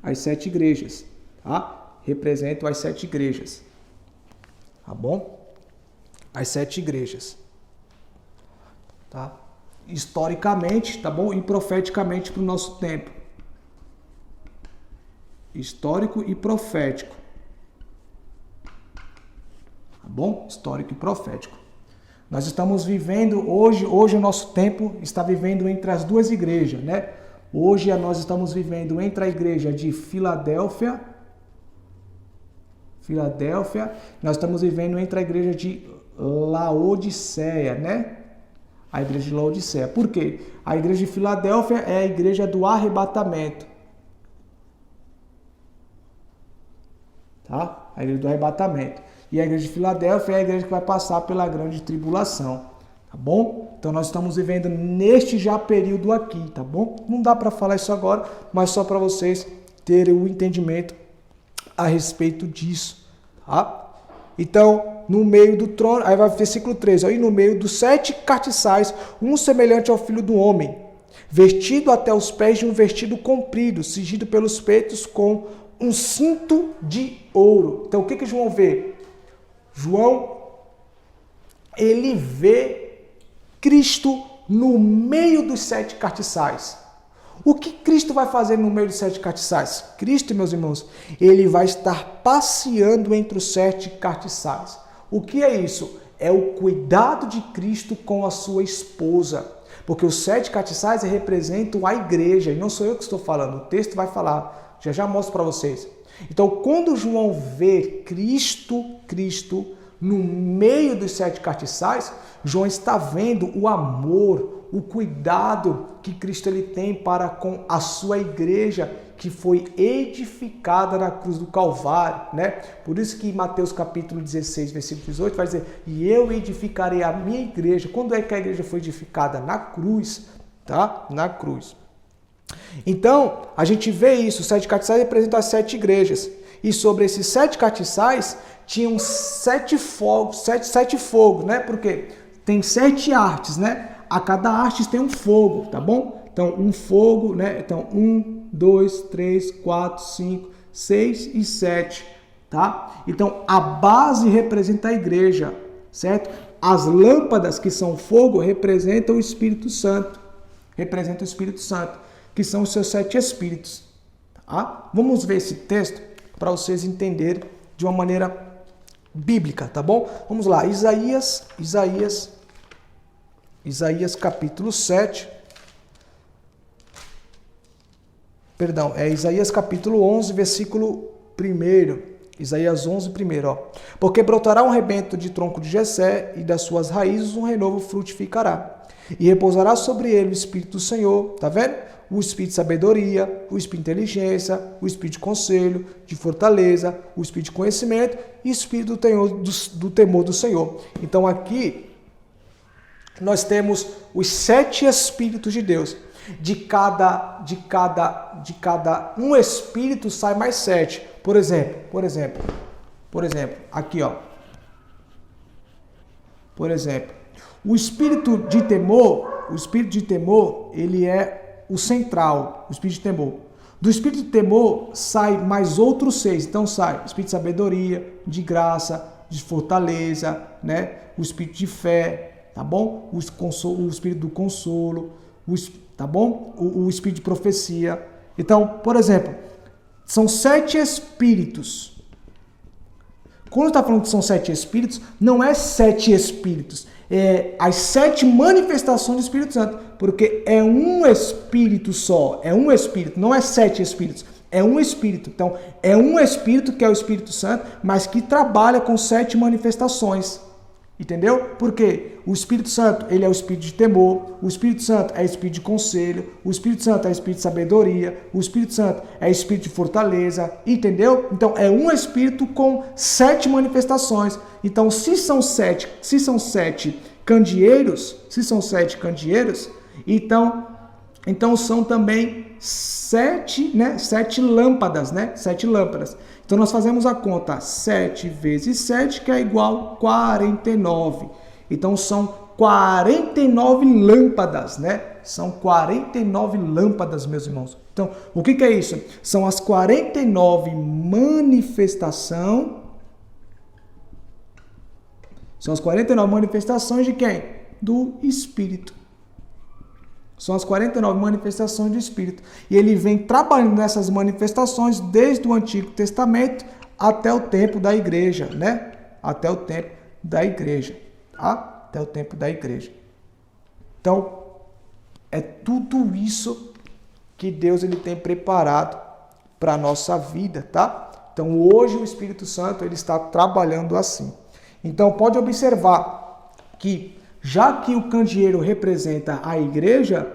As 7 igrejas. Tá? Representam as 7 igrejas. Tá bom? As 7 igrejas. Tá? Historicamente, tá bom? E profeticamente para o nosso tempo. Histórico e profético. Tá bom? Histórico e profético. Nós estamos vivendo, hoje o nosso tempo está vivendo entre as duas igrejas, né? Hoje nós estamos vivendo entre a igreja de Filadélfia, nós estamos vivendo entre a igreja de Laodiceia, né? A igreja de Laodiceia. Por quê? A igreja de Filadélfia é a igreja do arrebatamento. Tá? A igreja do arrebatamento. E a igreja de Filadélfia é a igreja que vai passar pela grande tribulação. Tá bom? Então nós estamos vivendo neste já período aqui, tá bom? Não dá para falar isso agora, mas só para vocês terem o entendimento a respeito disso, tá? Então, no meio do trono, aí vai versículo 13, ó, e no meio dos 7 castiçais, um semelhante ao filho do homem, vestido até os pés de um vestido comprido, cingido pelos peitos com um cinto de ouro. Então, o que João vê? João, ele vê Cristo no meio dos 7 castiçais. O que Cristo vai fazer no meio dos 7 castiçais? Cristo, meus irmãos, ele vai estar passeando entre os 7 castiçais. O que é isso? É o cuidado de Cristo com a sua esposa. Porque os 7 castiçais representam a igreja, e não sou eu que estou falando, o texto vai falar, já mostro para vocês. Então, quando João vê Cristo no meio dos 7 castiçais, João está vendo o amor, o cuidado que Cristo ele tem para com a sua igreja, que foi edificada na cruz do Calvário, né? Por isso que Mateus capítulo 16, versículo 18 vai dizer: e eu edificarei a minha igreja. Quando é que a igreja foi edificada? Na cruz, tá? Na cruz. Então, a gente vê isso, os 7 castiçais representam as 7 igrejas. E sobre esses 7 castiçais, tinham 7 fogos, 7 fogos, né? Porque tem 7 artes, né? A cada arte tem um fogo, tá bom? Então, um fogo, né? Então, 1, 2, 3, 4, 5, 6 e 7, tá? Então, a base representa a igreja, certo? As lâmpadas que são fogo representam o Espírito Santo. Representam o Espírito Santo, que são os seus 7 espíritos, tá? Vamos ver esse texto para vocês entenderem de uma maneira bíblica, tá bom? Vamos lá, Isaías capítulo 7. Perdão, é Isaías capítulo 11, versículo 1. Isaías 11, 1, ó. Porque brotará um rebento de tronco de Jessé, e das suas raízes um renovo frutificará. E repousará sobre ele o Espírito do Senhor, tá vendo? O Espírito de sabedoria, o Espírito de inteligência, o Espírito de conselho, de fortaleza, o Espírito de conhecimento e o Espírito do temor do Senhor. Então aqui nós temos os 7 Espíritos de Deus. De cada um Espírito sai mais 7. Por exemplo, aqui, ó. Por exemplo, o Espírito de temor, ele é o central, o Espírito de temor. Do Espírito de temor sai mais outros 6. Então sai o Espírito de sabedoria, de graça, de fortaleza, né? O Espírito de fé, tá bom? O Espírito do consolo, tá bom? O Espírito de profecia. Então, por exemplo, são 7 Espíritos. Quando está falando que são 7 Espíritos, não é 7 Espíritos. É as 7 manifestações do Espírito Santo, porque é um Espírito só, é um Espírito, não é 7 Espíritos, é um Espírito. Então, é um Espírito que é o Espírito Santo, mas que trabalha com 7 manifestações, entendeu? Porque o Espírito Santo, ele é o Espírito de temor, o Espírito Santo é o Espírito de conselho, o Espírito Santo é o Espírito de sabedoria, o Espírito Santo é o Espírito de fortaleza, entendeu? Então, é um Espírito com 7 manifestações. Então, se são 7 candeeiros, então são também 7 lâmpadas, né? 7 lâmpadas. Então, nós fazemos a conta 7 vezes 7, que é igual a 49. Então, são 49 lâmpadas, né? São 49 lâmpadas, meus irmãos. Então, o que é isso? São as 49 manifestações. São as 49 manifestações de quem? Do Espírito. São as 49 manifestações do Espírito. E ele vem trabalhando nessas manifestações desde o Antigo Testamento até o tempo da igreja, né? Até o tempo da igreja, tá? Até o tempo da igreja. Então, é tudo isso que Deus ele tem preparado para a nossa vida, tá? Então, hoje o Espírito Santo ele está trabalhando assim. Então, pode observar que, já que o candeeiro representa a igreja,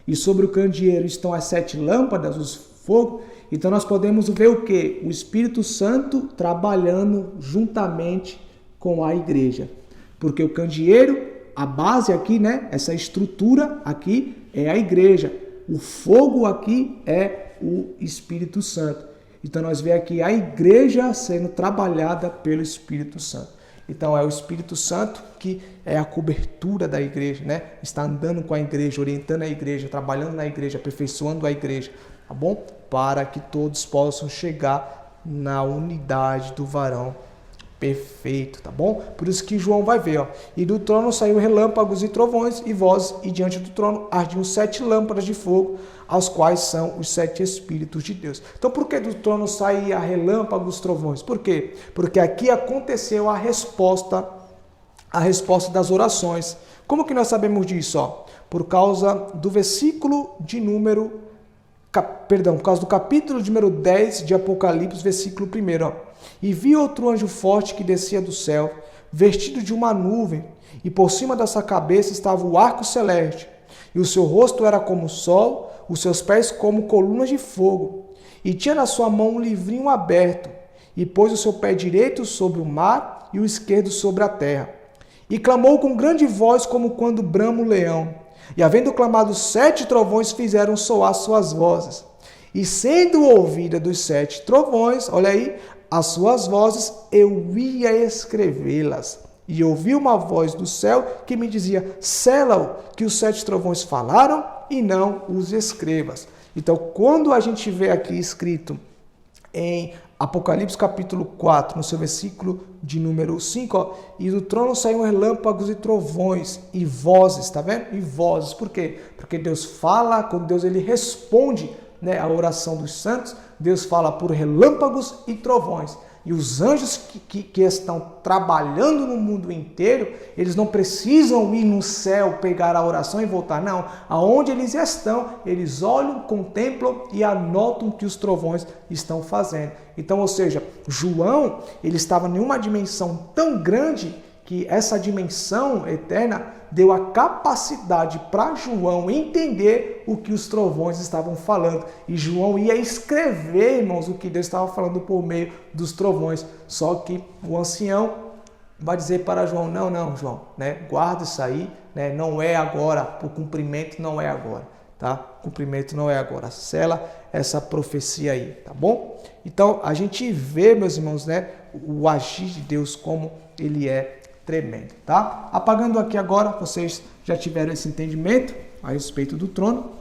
e sobre o candeeiro estão as 7 lâmpadas, os fogos, então nós podemos ver o quê? O Espírito Santo trabalhando juntamente com a igreja. Porque o candeeiro, a base aqui, né? Essa estrutura aqui é a igreja. O fogo aqui é o Espírito Santo. Então nós vemos aqui a igreja sendo trabalhada pelo Espírito Santo. Então é o Espírito Santo que é a cobertura da igreja, né? Está andando com a igreja, orientando a igreja, trabalhando na igreja, aperfeiçoando a igreja, tá bom? Para que todos possam chegar na unidade do varão Perfeito, tá bom? Por isso que João vai ver, ó. E do trono saiu relâmpagos e trovões e vozes, e diante do trono ardiam 7 lâmpadas de fogo, aos quais são os 7 Espíritos de Deus. Então, por que do trono saía relâmpagos e trovões? Por quê? Porque aqui aconteceu a resposta das orações. Como que nós sabemos disso? Ó? Por causa do versículo de número... por causa do capítulo de número 10 de Apocalipse, versículo 1. Ó. E vi outro anjo forte que descia do céu, vestido de uma nuvem, e por cima dessa cabeça estava o arco celeste, e o seu rosto era como o sol, os seus pés como colunas de fogo, e tinha na sua mão um livrinho aberto, e pôs o seu pé direito sobre o mar e o esquerdo sobre a terra. E clamou com grande voz, como quando brama o leão. E havendo clamado 7 trovões, fizeram soar suas vozes. E sendo ouvida dos 7 trovões, olha aí, as suas vozes, eu ia escrevê-las. E ouvi uma voz do céu que me dizia, sela-o, que os 7 trovões falaram, e não os escrevas. Então, quando a gente vê aqui escrito em Apocalipse capítulo 4, no seu versículo de número 5, ó, e do trono saíram relâmpagos e trovões e vozes, tá vendo? E vozes, por quê? Porque Deus fala, quando Deus ele responde, né, a oração dos santos, Deus fala por relâmpagos e trovões. E os anjos que estão trabalhando no mundo inteiro, eles não precisam ir no céu pegar a oração e voltar, não. Aonde eles estão, eles olham, contemplam e anotam o que os trovões estão fazendo. Então, ou seja, João, ele estava em uma dimensão tão grande que essa dimensão eterna deu a capacidade para João entender o que os trovões estavam falando. E João ia escrever, irmãos, o que Deus estava falando por meio dos trovões. Só que o ancião vai dizer para João, não, João, né? Guarda isso aí, né? Não é agora, o cumprimento não é agora, tá? O cumprimento não é agora. Sela essa profecia aí, tá bom? Então, a gente vê, meus irmãos, né? O agir de Deus como ele é tremendo, tá? Apagando aqui agora, vocês já tiveram esse entendimento a respeito do trono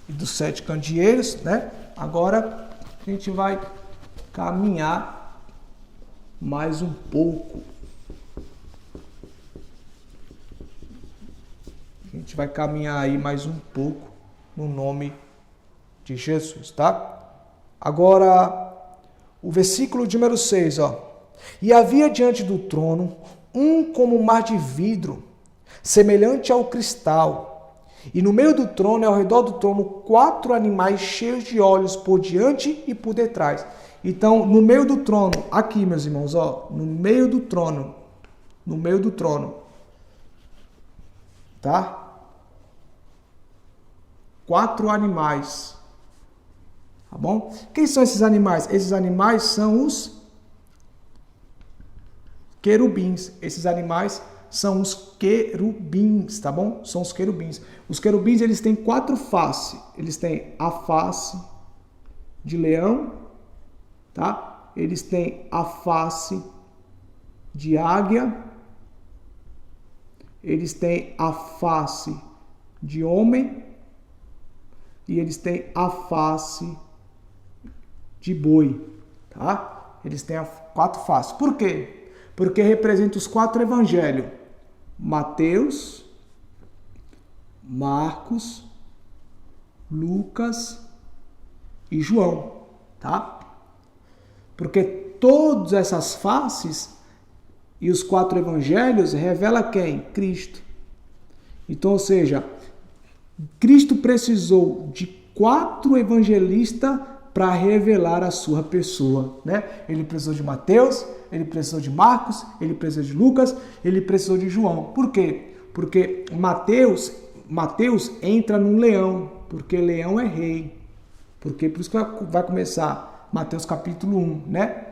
e dos 7 candeeiros, né? Agora a gente vai caminhar mais um pouco. A gente vai caminhar aí mais um pouco no nome de Jesus, tá? Agora, o versículo de número 6, ó. E havia diante do trono um como um mar de vidro, semelhante ao cristal. E no meio do trono e ao redor do trono 4 animais cheios de olhos por diante e por detrás. Então, no meio do trono, aqui, meus irmãos, ó, no meio do trono, tá? 4 animais, tá bom? Quem são esses animais? Esses animais são os querubins. Esses animais são os querubins, tá bom? São os querubins. Os querubins, eles têm 4 faces. Eles têm a face de leão, tá? Eles têm a face de águia. Eles têm a face de homem. E eles têm a face de boi, tá? Eles têm 4 faces. Por quê? Porque representa os 4 evangelhos. Mateus, Marcos, Lucas e João, tá? Porque todas essas faces e os 4 evangelhos revelam quem? Cristo. Então, ou seja, Cristo precisou de 4 evangelistas para revelar a sua pessoa, né? Ele precisou de Mateus, ele precisou de Marcos, ele precisou de Lucas, ele precisou de João. Por quê? Porque Mateus entra num leão, porque leão é rei. Porque por isso que vai começar Mateus capítulo 1, né?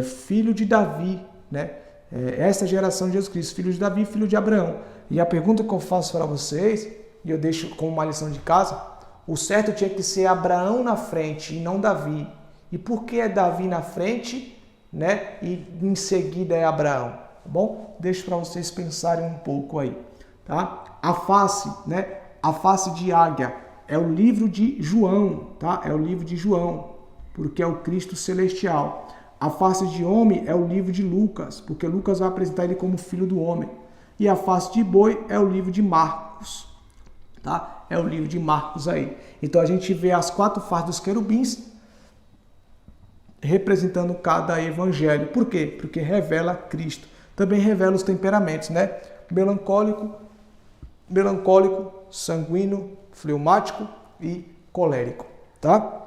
Filho de Davi, né? Essa geração de Jesus Cristo, filho de Davi, filho de Abraão. E a pergunta que eu faço para vocês, e eu deixo como uma lição de casa, o certo tinha que ser Abraão na frente e não Davi. E por que é Davi na frente, né? E em seguida é Abraão, tá bom? Deixo para vocês pensarem um pouco aí, tá? A face, né? A face de águia é o livro de João, tá? É o livro de João, porque é o Cristo celestial. A face de homem é o livro de Lucas, porque Lucas vai apresentar ele como filho do homem. E a face de boi é o livro de Marcos, tá? É o livro de Marcos aí. Então a gente vê as 4 faces dos querubins representando cada evangelho. Por quê? Porque revela Cristo. Também revela os temperamentos, né? Melancólico, sanguíneo, fleumático e colérico, tá?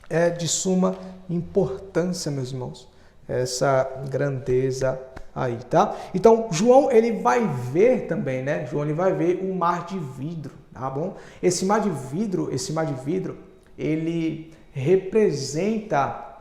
É de suma importância, meus irmãos, essa grandeza aí, tá? Então, João, ele vai ver também, né? João, ele vai ver um mar de vidro, tá bom? Esse mar de vidro, ele representa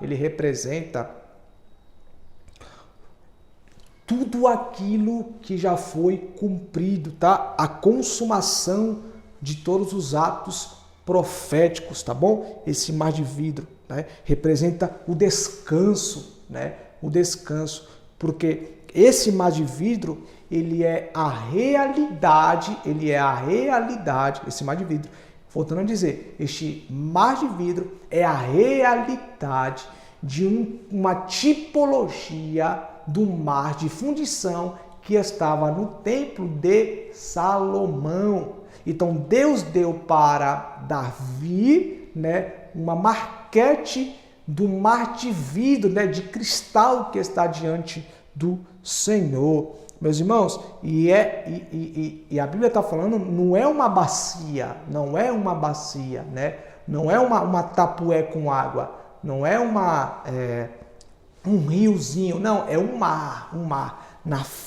tudo aquilo que já foi cumprido, tá? A consumação de todos os atos proféticos, tá bom? Esse mar de vidro, né, representa o descanso, né? O descanso, porque esse mar de vidro, ele é a realidade, esse mar de vidro. Voltando a dizer, este mar de vidro é a realidade de uma tipologia do mar de fundição que estava no templo de Salomão. Então Deus deu para Davi, né, uma maquete do mar de vidro, né, de cristal que está diante do Senhor. Meus irmãos, e a Bíblia está falando, não é uma bacia, né? Não é uma tapué com água, não é um riozinho, não, é um mar.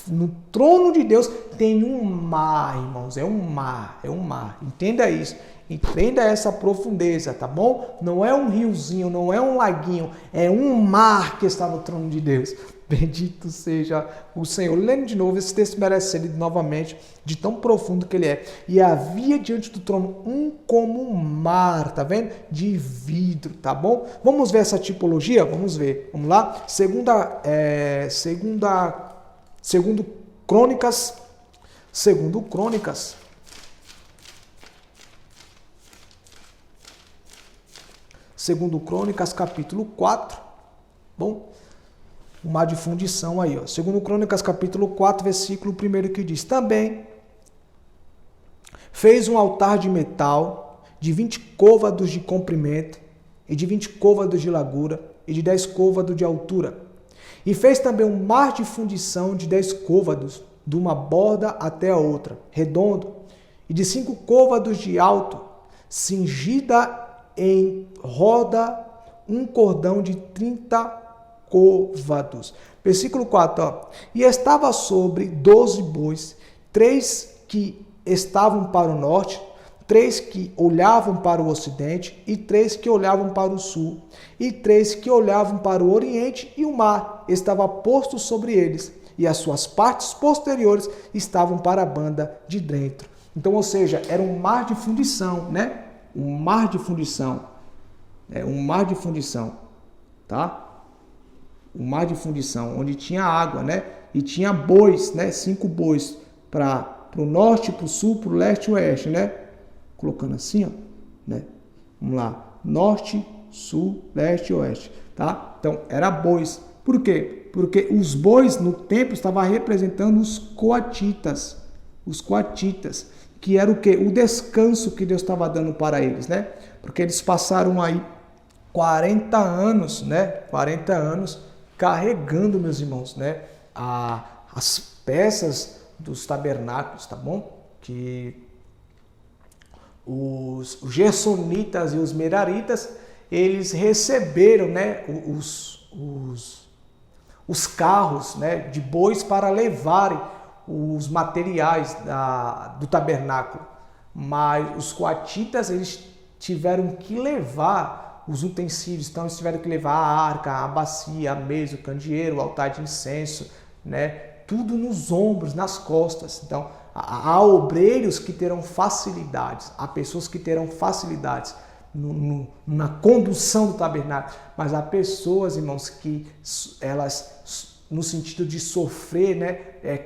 No trono de Deus tem um mar, irmãos, é um mar. Entenda isso, entenda essa profundeza, tá bom? Não é um riozinho, não é um laguinho, é um mar que está no trono de Deus. Bendito seja o Senhor. Lendo de novo, esse texto merece ser lido novamente, de tão profundo que ele é. E havia diante do trono um como um mar, tá vendo? De vidro, tá bom? Vamos ver essa tipologia? Vamos ver. Vamos lá? Segundo Crônicas, capítulo 4, bom? O mar de fundição aí, ó. Segundo Crônicas, capítulo 4, versículo 1, que diz: também fez um altar de metal de 20 côvados de comprimento e de 20 côvados de largura e de 10 côvados de altura. E fez também um mar de fundição de 10 côvados, de uma borda até a outra, redondo, e de 5 côvados de alto, cingida em roda um cordão de 30 côvados. Versículo 4, ó. E estava sobre 12 bois, 3 que estavam para o norte, 3 que olhavam para o ocidente, e 3 que olhavam para o sul, e 3 que olhavam para o oriente, e o mar estava posto sobre eles, e as suas partes posteriores estavam para a banda de dentro. Então, ou seja, era um mar de fundição, né? Um mar de fundição. Tá? Um mar de fundição, onde tinha água, né? E tinha bois, né? 5 bois para o norte, para o sul, para o leste e oeste, né? Colocando assim, ó, né? Vamos lá, norte, sul, leste e oeste, tá? Então, era bois. Por quê? Porque os bois no templo estavam representando os coatitas, que era o quê? O descanso que Deus estava dando para eles, né? Porque eles passaram aí 40 anos, né? 40 anos carregando, meus irmãos, né? As peças dos tabernáculos, tá bom? Que os gersonitas e os meraritas, eles receberam, né? Os carros, né? De bois para levarem os materiais do tabernáculo. Mas os coatitas, eles tiveram que levar os utensílios, então eles tiveram que levar a arca, a bacia, a mesa, o candeeiro, o altar de incenso, né? Tudo nos ombros, nas costas. Então, há obreiros que terão facilidades, há pessoas que terão facilidades na condução do tabernáculo, mas há pessoas, irmãos, que elas, no sentido de sofrer, né,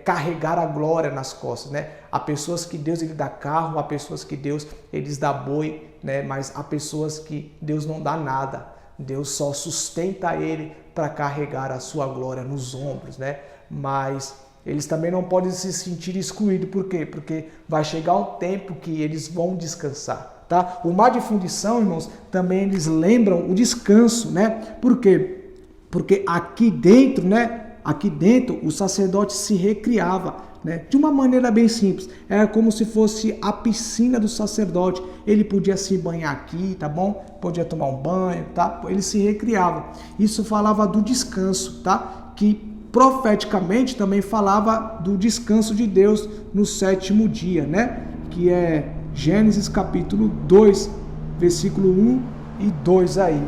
carregar a glória nas costas, né? Há pessoas que Deus ele dá carro, há pessoas que Deus ele dá boi, né? Mas há pessoas que Deus não dá nada. Deus só sustenta ele para carregar a sua glória nos ombros, né? Mas eles também não podem se sentir excluídos. Por quê? Porque vai chegar um tempo que eles vão descansar, tá? O mar de fundição, irmãos, também eles lembram o descanso, né? Por quê? Porque aqui dentro, né? Aqui dentro o sacerdote se recriava, né? De uma maneira bem simples. Era como se fosse a piscina do sacerdote. Ele podia se banhar aqui, tá bom? Podia tomar um banho, tá? Ele se recriava. Isso falava do descanso, tá? Que profeticamente também falava do descanso de Deus no 7º dia, né? Que é Gênesis capítulo 2, versículo 1 e 2 aí,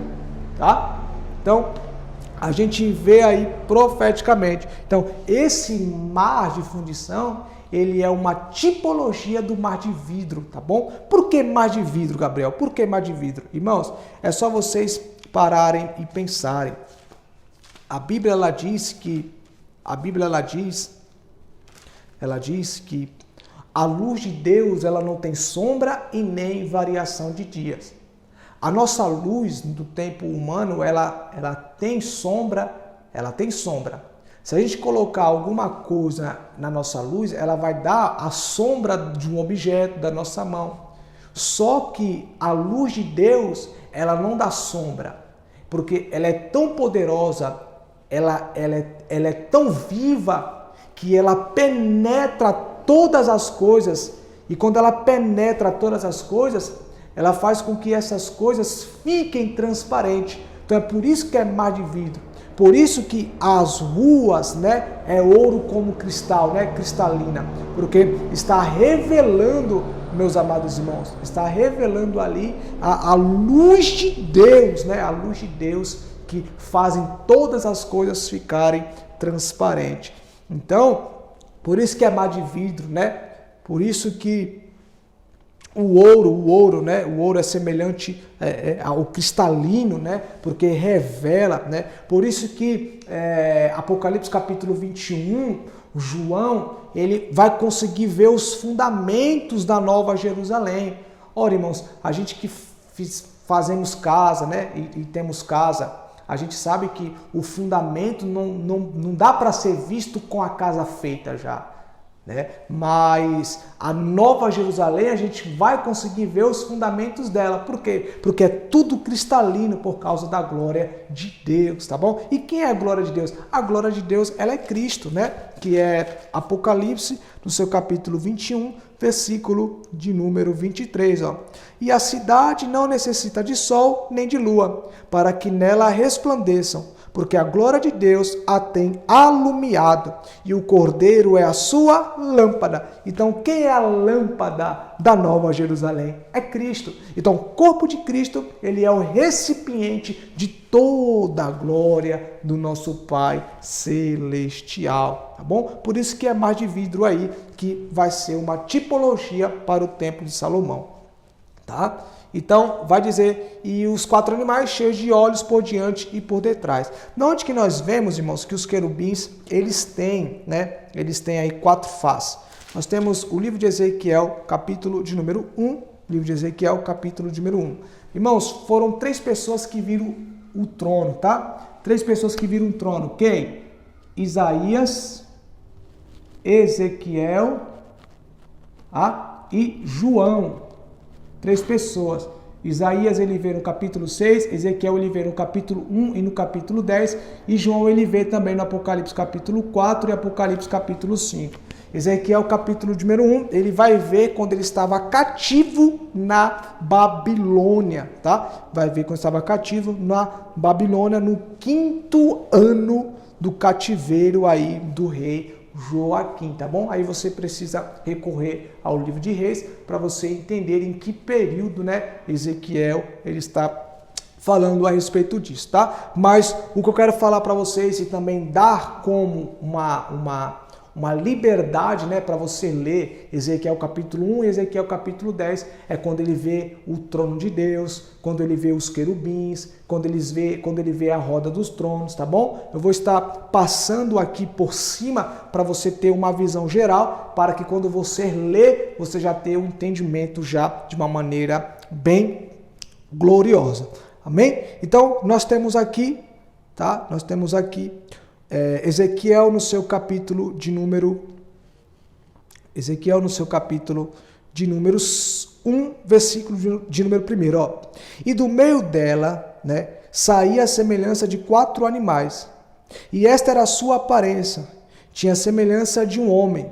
tá? Então, a gente vê aí profeticamente. Então, esse mar de fundição, ele é uma tipologia do mar de vidro, tá bom? Por que mar de vidro, Gabriel? Por que mar de vidro? Irmãos, é só vocês pararem e pensarem. A Bíblia, ela diz que a luz de Deus, ela não tem sombra e nem variação de dias. A nossa luz do tempo humano, ela tem sombra, Se a gente colocar alguma coisa na nossa luz, ela vai dar a sombra de um objeto da nossa mão. Só que a luz de Deus, ela não dá sombra, porque ela é tão poderosa, ela é tão viva, que ela penetra todas as coisas. E quando ela penetra todas as coisas, ela faz com que essas coisas fiquem transparentes. Então é por isso que é mar de vidro. Por isso que as ruas, né, é ouro como cristal, né, cristalina. Porque está revelando, meus amados irmãos, está revelando ali a luz de Deus, né, a luz de Deus que fazem todas as coisas ficarem transparentes. Então, por isso que é mar de vidro, né? Por isso que o ouro, né? O ouro é semelhante ao cristalino, né? Porque revela, né? Por isso que Apocalipse capítulo 21, João, ele vai conseguir ver os fundamentos da Nova Jerusalém. Ora, irmãos, a gente que fazemos casa, né? E temos casa, a gente sabe que o fundamento não dá para ser visto com a casa feita já, né? Mas a Nova Jerusalém a gente vai conseguir ver os fundamentos dela. Por quê? Porque é tudo cristalino por causa da glória de Deus, tá bom? E quem é a glória de Deus? A glória de Deus, ela é Cristo, né? Que é Apocalipse, no seu capítulo 21, versículo de número 23, ó. E a cidade não necessita de sol nem de lua, para que nela resplandeçam, porque a glória de Deus a tem alumiado, e o Cordeiro é a sua lâmpada. Então, quem é a lâmpada da Nova Jerusalém? É Cristo. Então, o corpo de Cristo, ele é o recipiente de toda a glória do nosso Pai Celestial, tá bom? Por isso que é mar de vidro aí, que vai ser uma tipologia para o Templo de Salomão, tá? Então, vai dizer, e os 4 animais cheios de olhos por diante e por detrás. Na onde que nós vemos, irmãos, que os querubins, eles têm, né? Eles têm aí 4 faces. Nós temos o livro de Ezequiel, capítulo de número 1. Livro de Ezequiel, capítulo de número 1. Irmãos, foram 3 pessoas que viram o trono, tá? 3 pessoas que viram o trono. Quem? Isaías, Ezequiel, e João. 3 pessoas. Isaías ele vê no capítulo 6, Ezequiel ele vê no capítulo 1 e no capítulo 10, e João ele vê também no Apocalipse capítulo 4 e Apocalipse capítulo 5. Ezequiel capítulo número 1, ele vai ver quando ele estava cativo na Babilônia, tá? Vai ver quando estava cativo na Babilônia no 5º ano do cativeiro aí do rei Joaquim, tá bom? Aí você precisa recorrer ao livro de Reis para você entender em que período, né, Ezequiel ele está falando a respeito disso, tá? Mas o que eu quero falar para vocês e também dar como uma liberdade, né, para você ler Ezequiel capítulo 1 e Ezequiel capítulo 10, é quando ele vê o trono de Deus, quando ele vê os querubins, quando ele vê a roda dos tronos, tá bom? Eu vou estar passando aqui por cima para você ter uma visão geral, para que quando você ler, você já tenha um entendimento já de uma maneira bem gloriosa. Amém? Então, nós temos aqui, tá? Nós temos aqui Ezequiel no seu capítulo de número 1, versículo de número 1, ó. E do meio dela, né, saía a semelhança de 4 animais, e esta era a sua aparência, tinha semelhança de um homem,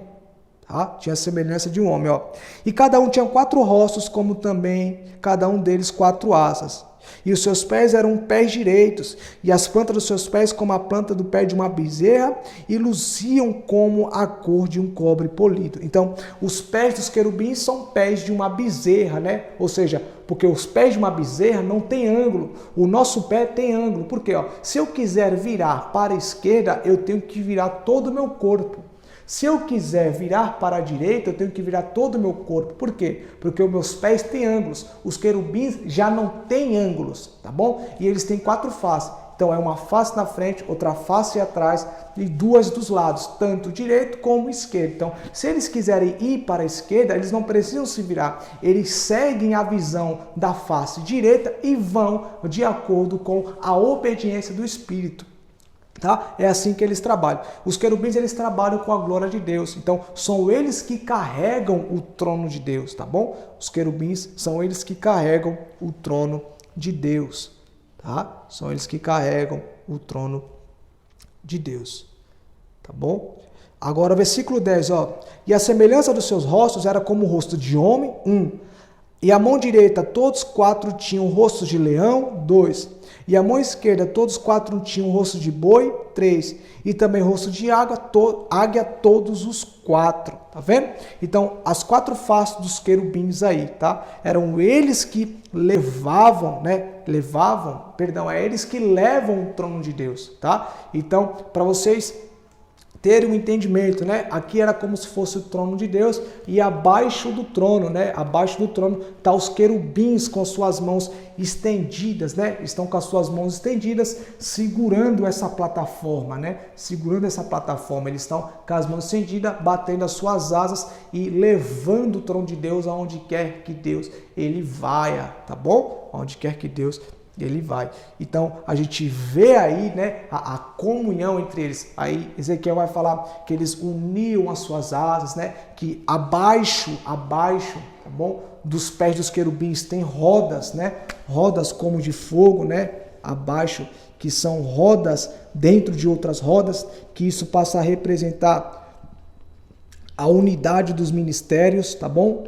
tá? Tinha semelhança de um homem, ó. E cada um tinha 4 rostos, como também cada um deles 4 asas. E os seus pés eram pés direitos, e as plantas dos seus pés como a planta do pé de uma bezerra, e luziam como a cor de um cobre polido. Então, os pés dos querubins são pés de uma bezerra, né? Ou seja, porque os pés de uma bezerra não tem ângulo. O nosso pé tem ângulo. Por quê? Ó, se eu quiser virar para a esquerda, eu tenho que virar todo o meu corpo. Se eu quiser virar para a direita, eu tenho que virar todo o meu corpo. Por quê? Porque os meus pés têm ângulos. Os querubins já não têm ângulos, tá bom? E eles têm 4 faces. Então é uma face na frente, outra face atrás e 2 dos lados, tanto direito como esquerdo. Então, se eles quiserem ir para a esquerda, eles não precisam se virar. Eles seguem a visão da face direita e vão de acordo com a obediência do Espírito. Tá? É assim que eles trabalham. Os querubins, eles trabalham com a glória de Deus. Então, são eles que carregam o trono de Deus, tá bom? Os querubins são eles que carregam o trono de Deus, tá? São eles que carregam o trono de Deus, tá bom? Agora, versículo 10, ó. E a semelhança dos seus rostos era como o rosto de homem, 1. E a mão direita, todos 4 tinham rostos de leão, 2. E a mão esquerda, todos 4 tinham rosto de boi, 3. E também rosto de águia, todos os 4. Tá vendo? Então, as 4 faces dos querubins aí, tá? Eram eles que levavam, é eles que levam o trono de Deus, tá? Então, para vocês terem um entendimento, né? Aqui era como se fosse o trono de Deus e abaixo do trono, né? Abaixo do trono tá os querubins com suas mãos estendidas, né? Estão com as suas mãos estendidas segurando essa plataforma, né? Segurando essa plataforma. Eles estão com as mãos estendidas, batendo as suas asas e levando o trono de Deus aonde quer que Deus ele vai, tá bom? Aonde quer que Deus ele vai. Então, a gente vê aí, né, a comunhão entre eles. Aí, Ezequiel vai falar que eles uniam as suas asas, né, que abaixo, tá bom, dos pés dos querubins tem rodas, né, rodas como de fogo, né, abaixo, que são rodas dentro de outras rodas, que isso passa a representar a unidade dos ministérios, tá bom?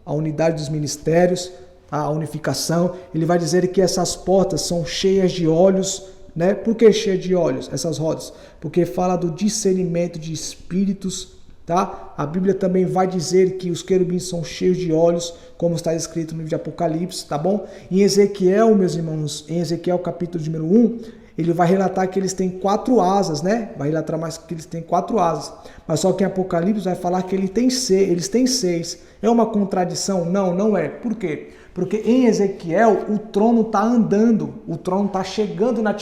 A unidade dos ministérios, a unificação. Ele vai dizer que essas portas são cheias de olhos, né? Por que cheia de olhos essas rodas? Porque fala do discernimento de espíritos, tá? A Bíblia também vai dizer que os querubins são cheios de olhos, como está escrito no livro de Apocalipse, tá bom? Em Ezequiel, meus irmãos, em Ezequiel capítulo número 1, ele vai relatar que eles têm 4 asas, né? Vai relatar mais que eles têm 4 asas. Mas só que em Apocalipse vai falar que eles têm 6. É uma contradição? Não, não é. Por quê? Porque em Ezequiel o trono está andando, o trono está chegando na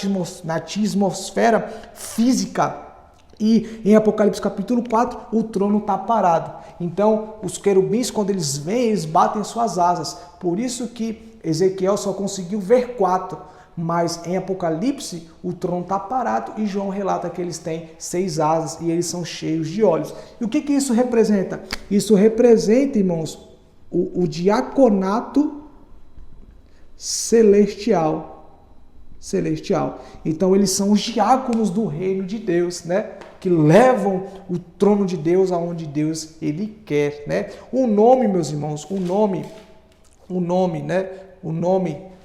atmosfera física. E em Apocalipse capítulo 4 o trono está parado. Então os querubins, quando eles vêm, eles batem suas asas. Por isso que Ezequiel só conseguiu ver 4. Mas em Apocalipse o trono está parado e João relata que eles têm 6 asas e eles são cheios de olhos. E o que isso representa? Isso representa, irmãos, o diaconato celestial. Então eles são os diáconos do reino de Deus, né? Que levam o trono de Deus aonde Deus ele quer, né? O nome, meus irmãos, o nome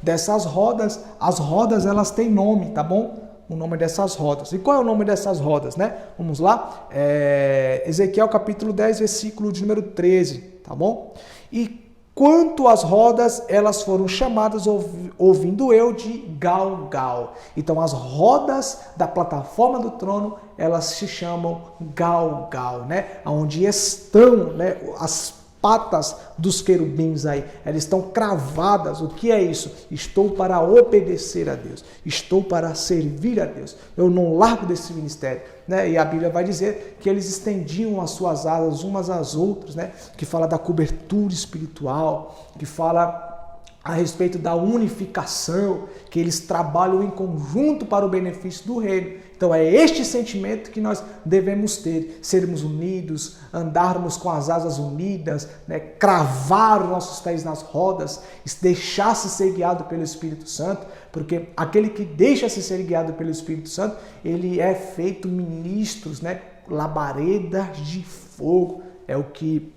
dessas rodas, as rodas elas têm nome, tá bom? O nome dessas rodas. E qual é o nome dessas rodas, né? Vamos lá? Ezequiel capítulo 10, versículo de número 13, tá bom? E quanto às rodas, elas foram chamadas, ouvindo eu, de Galgal. Então, as rodas da plataforma do trono, elas se chamam Galgal, né? Onde estão, né, as patas dos querubins aí, elas estão cravadas. O que é isso? Estou para obedecer a Deus, estou para servir a Deus, eu não largo desse ministério, né? E a Bíblia vai dizer que eles estendiam as suas asas umas às outras, né? Que fala da cobertura espiritual, que fala a respeito da unificação, que eles trabalham em conjunto para o benefício do reino. Então é este sentimento que nós devemos ter, sermos unidos, andarmos com as asas unidas, né? Cravar os nossos pés nas rodas, deixar-se ser guiado pelo Espírito Santo, porque aquele que deixa-se ser guiado pelo Espírito Santo, ele é feito ministros, né? Labaredas de fogo, é o que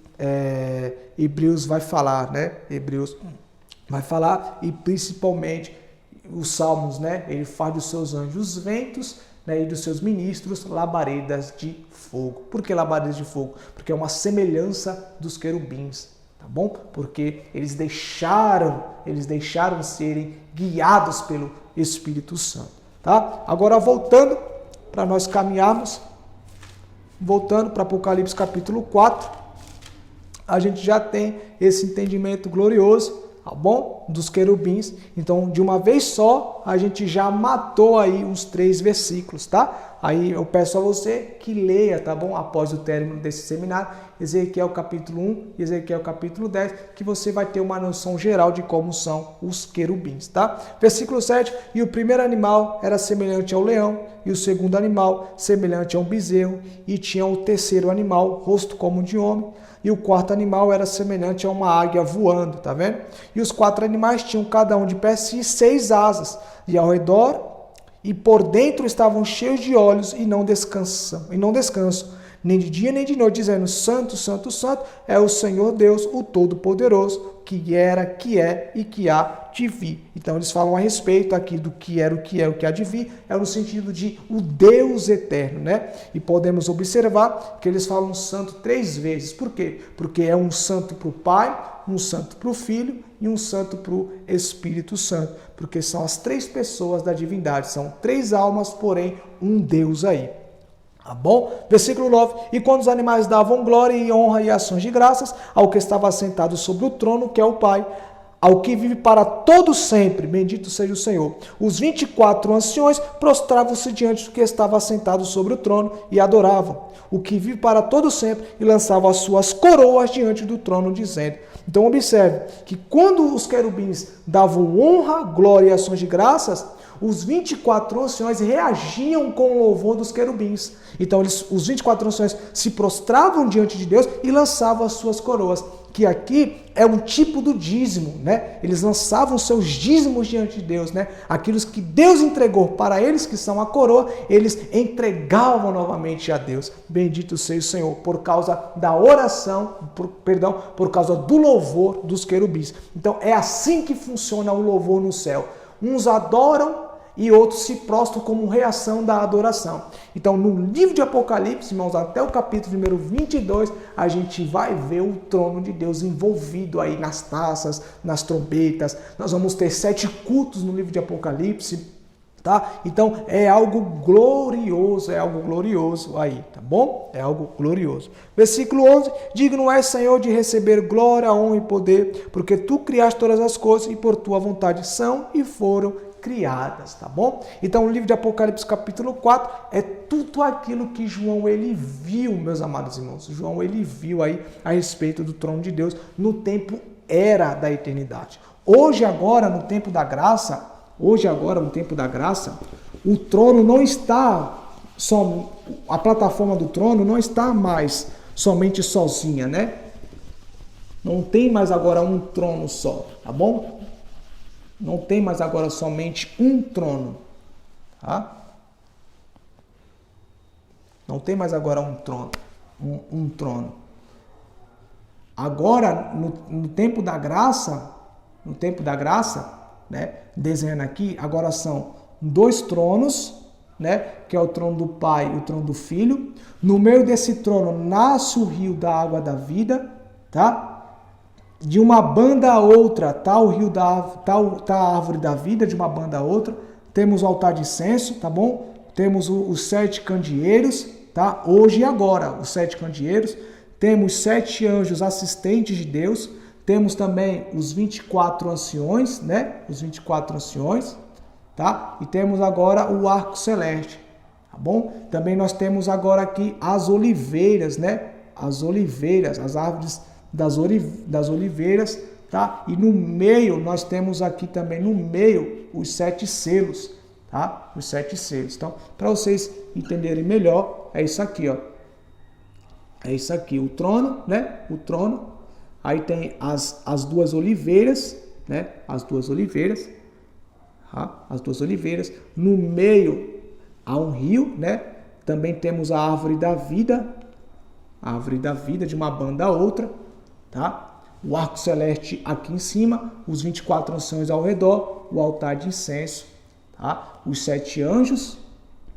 Hebreus vai falar, né? Hebreus vai falar, e principalmente os Salmos, né? Ele faz dos seus anjos ventos, né? E dos seus ministros labaredas de fogo. Por que labaredas de fogo? Porque é uma semelhança dos querubins, tá bom? Porque eles deixaram serem guiados pelo Espírito Santo, tá? Agora voltando para nós caminharmos, voltando para Apocalipse capítulo 4, a gente já tem esse entendimento glorioso, tá bom? Dos querubins. Então, de uma vez só, a gente já matou aí uns 3 versículos, tá? Aí eu peço a você que leia, tá bom? Após o término desse seminário, Ezequiel capítulo 1 e Ezequiel capítulo 10, que você vai ter uma noção geral de como são os querubins, tá? Versículo 7, e o primeiro animal era semelhante ao leão, e o segundo animal semelhante a um bezerro, e tinha o terceiro animal, rosto como de homem, e o quarto animal era semelhante a uma águia voando, tá vendo? E os 4 animais tinham cada um de pé si 6 asas, e ao redor e por dentro estavam cheios de olhos e não descansam, nem de dia nem de noite, dizendo: Santo, Santo, Santo é o Senhor Deus, o Todo-Poderoso, que era, que é e que há de vir. Então eles falam a respeito aqui do que era, o que é, o que há de vir, é no sentido de o Deus eterno, né? E podemos observar que eles falam santo 3 vezes. Por quê? Porque é um santo para o Pai, um santo para o Filho e um santo para o Espírito Santo. Porque são as 3 pessoas da divindade, são 3 almas, porém um Deus aí. Tá bom? Versículo 9. E quando os animais davam glória e honra e ações de graças ao que estava sentado sobre o trono, que é o Pai, ao que vive para todo sempre, bendito seja o Senhor. Os 24 anciões prostravam-se diante do que estava sentado sobre o trono e adoravam o que vive para todo sempre e lançavam as suas coroas diante do trono, dizendo. Então observe que quando os querubins davam honra, glória e ações de graças, os 24 anciões reagiam com o louvor dos querubins. Então os 24 anciões se prostravam diante de Deus e lançavam as suas coroas, que aqui é um tipo do dízimo, né? Eles lançavam seus dízimos diante de Deus, né? Aquilo que Deus entregou para eles, que são a coroa, eles entregavam novamente a Deus. Bendito seja o Senhor, por causa da oração, por causa do louvor dos querubins. Então é assim que funciona o louvor no céu. Uns adoram e outros se prostram como reação da adoração. Então, no livro de Apocalipse, irmãos, até o capítulo número 22, a gente vai ver o trono de Deus envolvido aí nas taças, nas trombetas. Nós vamos ter 7 cultos no livro de Apocalipse, tá? Então, é algo glorioso aí, tá bom? É algo glorioso. Versículo 11, digno és, Senhor, de receber glória, honra e poder, porque tu criaste todas as coisas e por tua vontade são e foram criadas, tá bom? Então, o livro de Apocalipse capítulo 4 é tudo aquilo que João ele viu, meus amados irmãos. João ele viu aí a respeito do trono de Deus no tempo era da eternidade. Hoje agora, no tempo da graça, o trono não está só, a plataforma do trono não está mais somente sozinha, né? Não tem mais agora um trono só, tá bom? Não tem mais agora somente um trono, tá? Não tem mais agora um trono. Agora, no tempo da graça, né? Desenhando aqui, agora são 2 tronos, né? Que é o trono do Pai e o trono do Filho. No meio desse trono nasce o rio da água da vida, tá? De uma banda a outra, tá o rio tá a árvore da vida, de uma banda a outra. Temos o altar de incenso, tá bom? Temos os 7 candeeiros, tá? Hoje e agora, os 7 candeeiros. Temos 7 anjos assistentes de Deus. Temos também os 24 anciões, né? Os 24 anciões, tá? E temos agora o arco celeste, tá bom? Também nós temos agora aqui as oliveiras, né? As oliveiras, as árvores das oliveiras, tá? E no meio, nós temos aqui também no meio os 7 selos, tá? Os 7 selos. Então, para vocês entenderem melhor, é isso aqui, ó. É isso aqui, o trono, né? O trono. Aí tem as 2 oliveiras, né? As 2 oliveiras. Tá? As 2 oliveiras. No meio há um rio, né? Também temos a árvore da vida. A árvore da vida de uma banda a outra, tá? O arco celeste aqui em cima, os 24 anciões ao redor, o altar de incenso, tá? Os 7 anjos,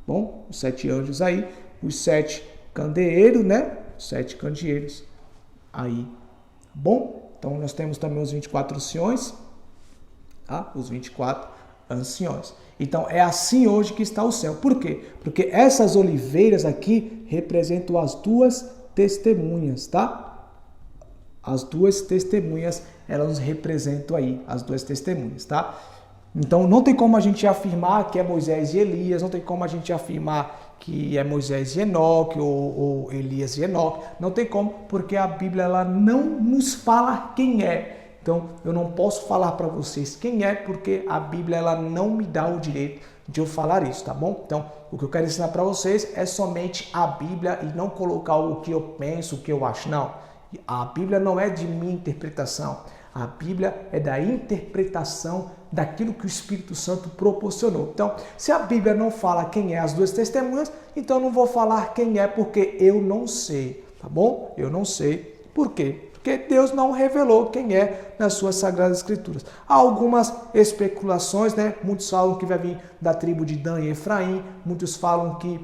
bom? Os 7 anjos aí, os 7 candeeiros, né? 7 candeeiros aí, bom? Então nós temos também os 24 anciões, tá? Os 24 anciões. Então é assim hoje que está o céu. Por quê? Porque essas oliveiras aqui representam as 2 testemunhas, tá? As 2 testemunhas, elas representam aí as 2 testemunhas, tá? Então não tem como a gente afirmar que é Moisés e Elias, não tem como a gente afirmar que é Moisés e Enoque ou Elias e Enoque, não tem como, porque a Bíblia ela não nos fala quem é. Então eu não posso falar para vocês quem é, porque a Bíblia ela não me dá o direito de eu falar isso, tá bom? Então o que eu quero ensinar para vocês é somente a Bíblia e não colocar o que eu penso, o que eu acho, não. A Bíblia não é de minha interpretação. A Bíblia é da interpretação daquilo que o Espírito Santo proporcionou. Então, se a Bíblia não fala quem é as 2 testemunhas, então eu não vou falar quem é porque eu não sei, tá bom? Eu não sei. Por quê? Porque Deus não revelou quem é nas suas Sagradas Escrituras. Há algumas especulações, né? Muitos falam que vai vir da tribo de Dan e Efraim, muitos falam que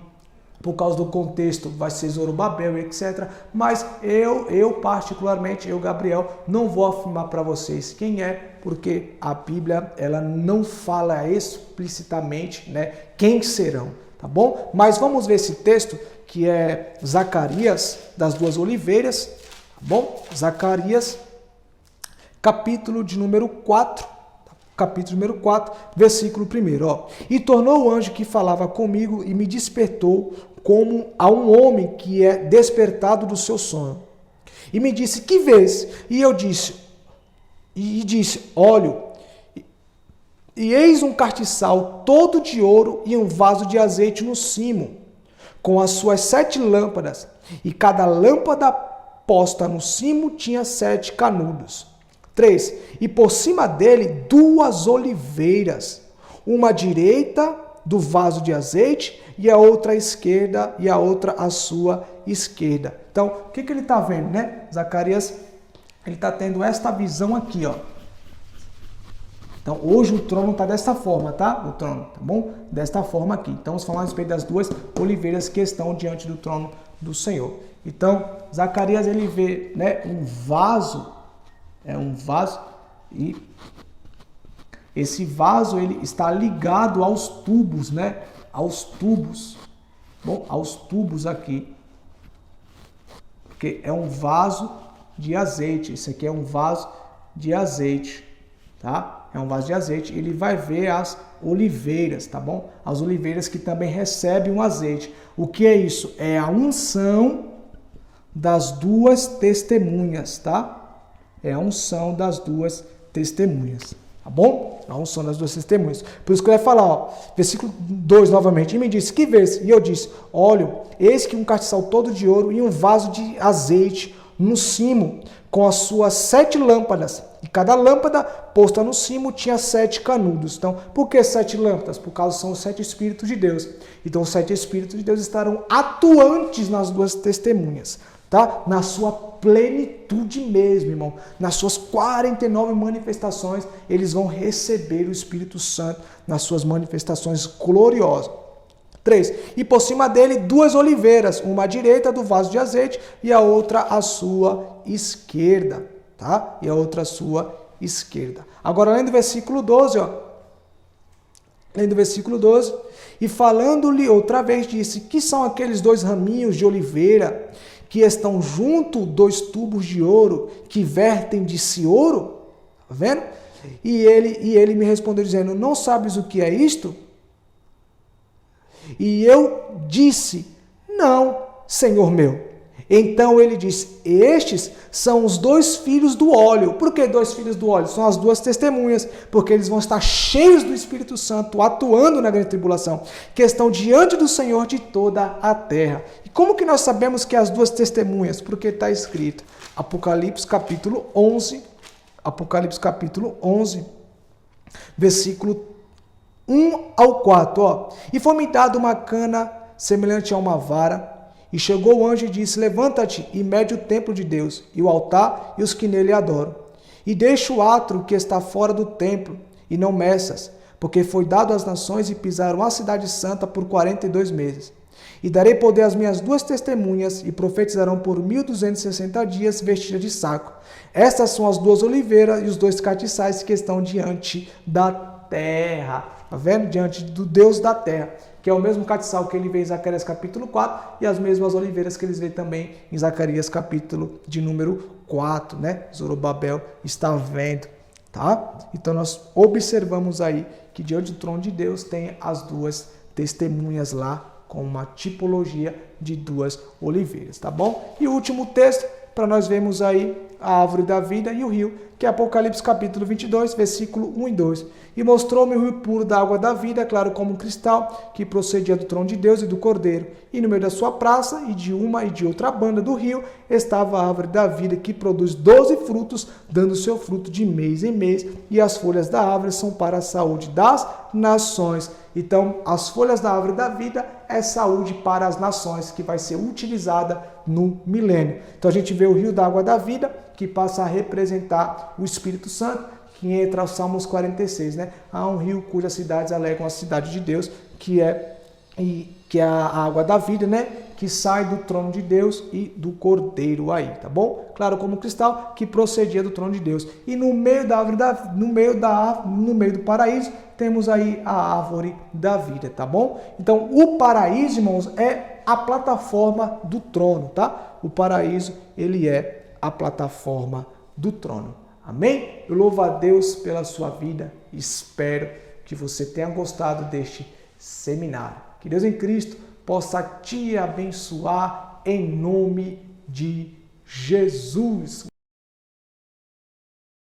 por causa do contexto vai ser Zorobabel, etc. Mas eu particularmente, eu, Gabriel, não vou afirmar para vocês quem é, porque a Bíblia ela não fala explicitamente, né, quem serão, tá bom? Mas vamos ver esse texto que é Zacarias das 2 oliveiras, tá bom? Zacarias, capítulo de número 4. Capítulo número 4, versículo 1. Ó. E tornou o anjo que falava comigo e me despertou como a um homem que é despertado do seu sono. E me disse, que vês? E eu disse, olho, e eis um castiçal todo de ouro e um vaso de azeite no cimo, com as suas 7 lâmpadas, e cada lâmpada posta no cimo tinha 7 canudos. 3. E por cima dele 2 oliveiras, uma à direita do vaso de azeite e a outra à esquerda e a outra à sua esquerda. Então, o que ele está vendo, né? Zacarias, ele está tendo esta visão aqui, ó. Então, hoje o trono está desta forma, tá? O trono, tá bom? Desta forma aqui. Então, vamos falar a respeito das 2 oliveiras que estão diante do trono do Senhor. Então, Zacarias, ele vê, né, um vaso. É um vaso e esse vaso ele está ligado aos tubos, né? Aos tubos. Bom, aos tubos aqui. Porque é um vaso de azeite. Esse aqui é um vaso de azeite, tá? É um vaso de azeite. Ele vai ver as oliveiras, tá bom? As oliveiras que também recebem um azeite. O que é isso? É a unção das 2 testemunhas, tá? É a unção das 2 testemunhas, tá bom? A unção das 2 testemunhas. Por isso que eu ia falar, ó, versículo 2 novamente. E me disse, que vês? E eu disse, olho, eis que um castiçal todo de ouro e um vaso de azeite no cimo, com as suas 7 lâmpadas. E cada lâmpada posta no cimo tinha 7 canudos. Então, por que 7 lâmpadas? Por causa são os 7 Espíritos de Deus. Então, os 7 Espíritos de Deus estarão atuantes nas 2 testemunhas. Tá? Na sua plenitude mesmo, irmão. Nas suas 49 manifestações, eles vão receber o Espírito Santo nas suas manifestações gloriosas. 3. E por cima dele 2 oliveiras, uma à direita do vaso de azeite e a outra à sua esquerda, tá? E a outra à sua esquerda. Agora, lendo o versículo 12, ó. Lendo o versículo 12. E falando-lhe outra vez, disse, que são aqueles 2 raminhos de oliveira que estão junto 2 tubos de ouro que vertem de si ouro? Tá vendo? E ele me respondeu dizendo, não sabes o que é isto? E eu disse, não, Senhor meu. Então ele diz, estes são os 2 filhos do óleo. Por que 2 filhos do óleo? São as 2 testemunhas, porque eles vão estar cheios do Espírito Santo, atuando na grande tribulação, que estão diante do Senhor de toda a terra. E como que nós sabemos que as 2 testemunhas? Porque está escrito, Apocalipse capítulo 11, versículo 1 ao 4. Ó. E foi-me dado uma cana semelhante a uma vara, e chegou o anjo e disse, levanta-te e mede o templo de Deus, e o altar e os que nele adoram. E deixa o átrio que está fora do templo, e não meças, porque foi dado às nações e pisaram a cidade santa por 42 meses. E darei poder às minhas 2 testemunhas, e profetizarão por 1260 dias vestidas de saco. Estas são as 2 oliveiras e os 2 castiçais que estão diante da terra. Está vendo? Diante do Deus da terra. Que é o mesmo castiçal que ele vê em Zacarias capítulo 4 e as mesmas oliveiras que eles vê também em Zacarias capítulo de número 4, né? Zorobabel está vendo, tá? Então nós observamos aí que diante do trono de Deus tem as 2 testemunhas lá com uma tipologia de 2 oliveiras, tá bom? E o último texto para nós vermos aí a árvore da vida e o rio, que é Apocalipse capítulo 22, versículo 1 e 2. E mostrou-me o rio puro da água da vida, claro como um cristal, que procedia do trono de Deus e do Cordeiro. E no meio da sua praça, e de uma e de outra banda do rio, estava a árvore da vida, que produz 12 frutos, dando seu fruto de mês em mês, e as folhas da árvore são para a saúde das nações. Então, as folhas da árvore da vida é saúde para as nações, que vai ser utilizada no milênio. Então, a gente vê o rio da água da vida, que passa a representar o Espírito Santo, que entra aos Salmos 46, né? Há um rio cujas cidades alegam a cidade de Deus, que é a água da vida, né? Que sai do trono de Deus e do Cordeiro aí, tá bom? Claro, como cristal que procedia do trono de Deus. E no meio da árvore no meio do paraíso, temos aí a árvore da vida, tá bom? Então, o paraíso, irmãos, é a plataforma do trono, tá? O paraíso, ele é a plataforma do trono. Amém? Eu louvo a Deus pela sua vida. Espero que você tenha gostado deste seminário. Que Deus em Cristo possa te abençoar em nome de Jesus.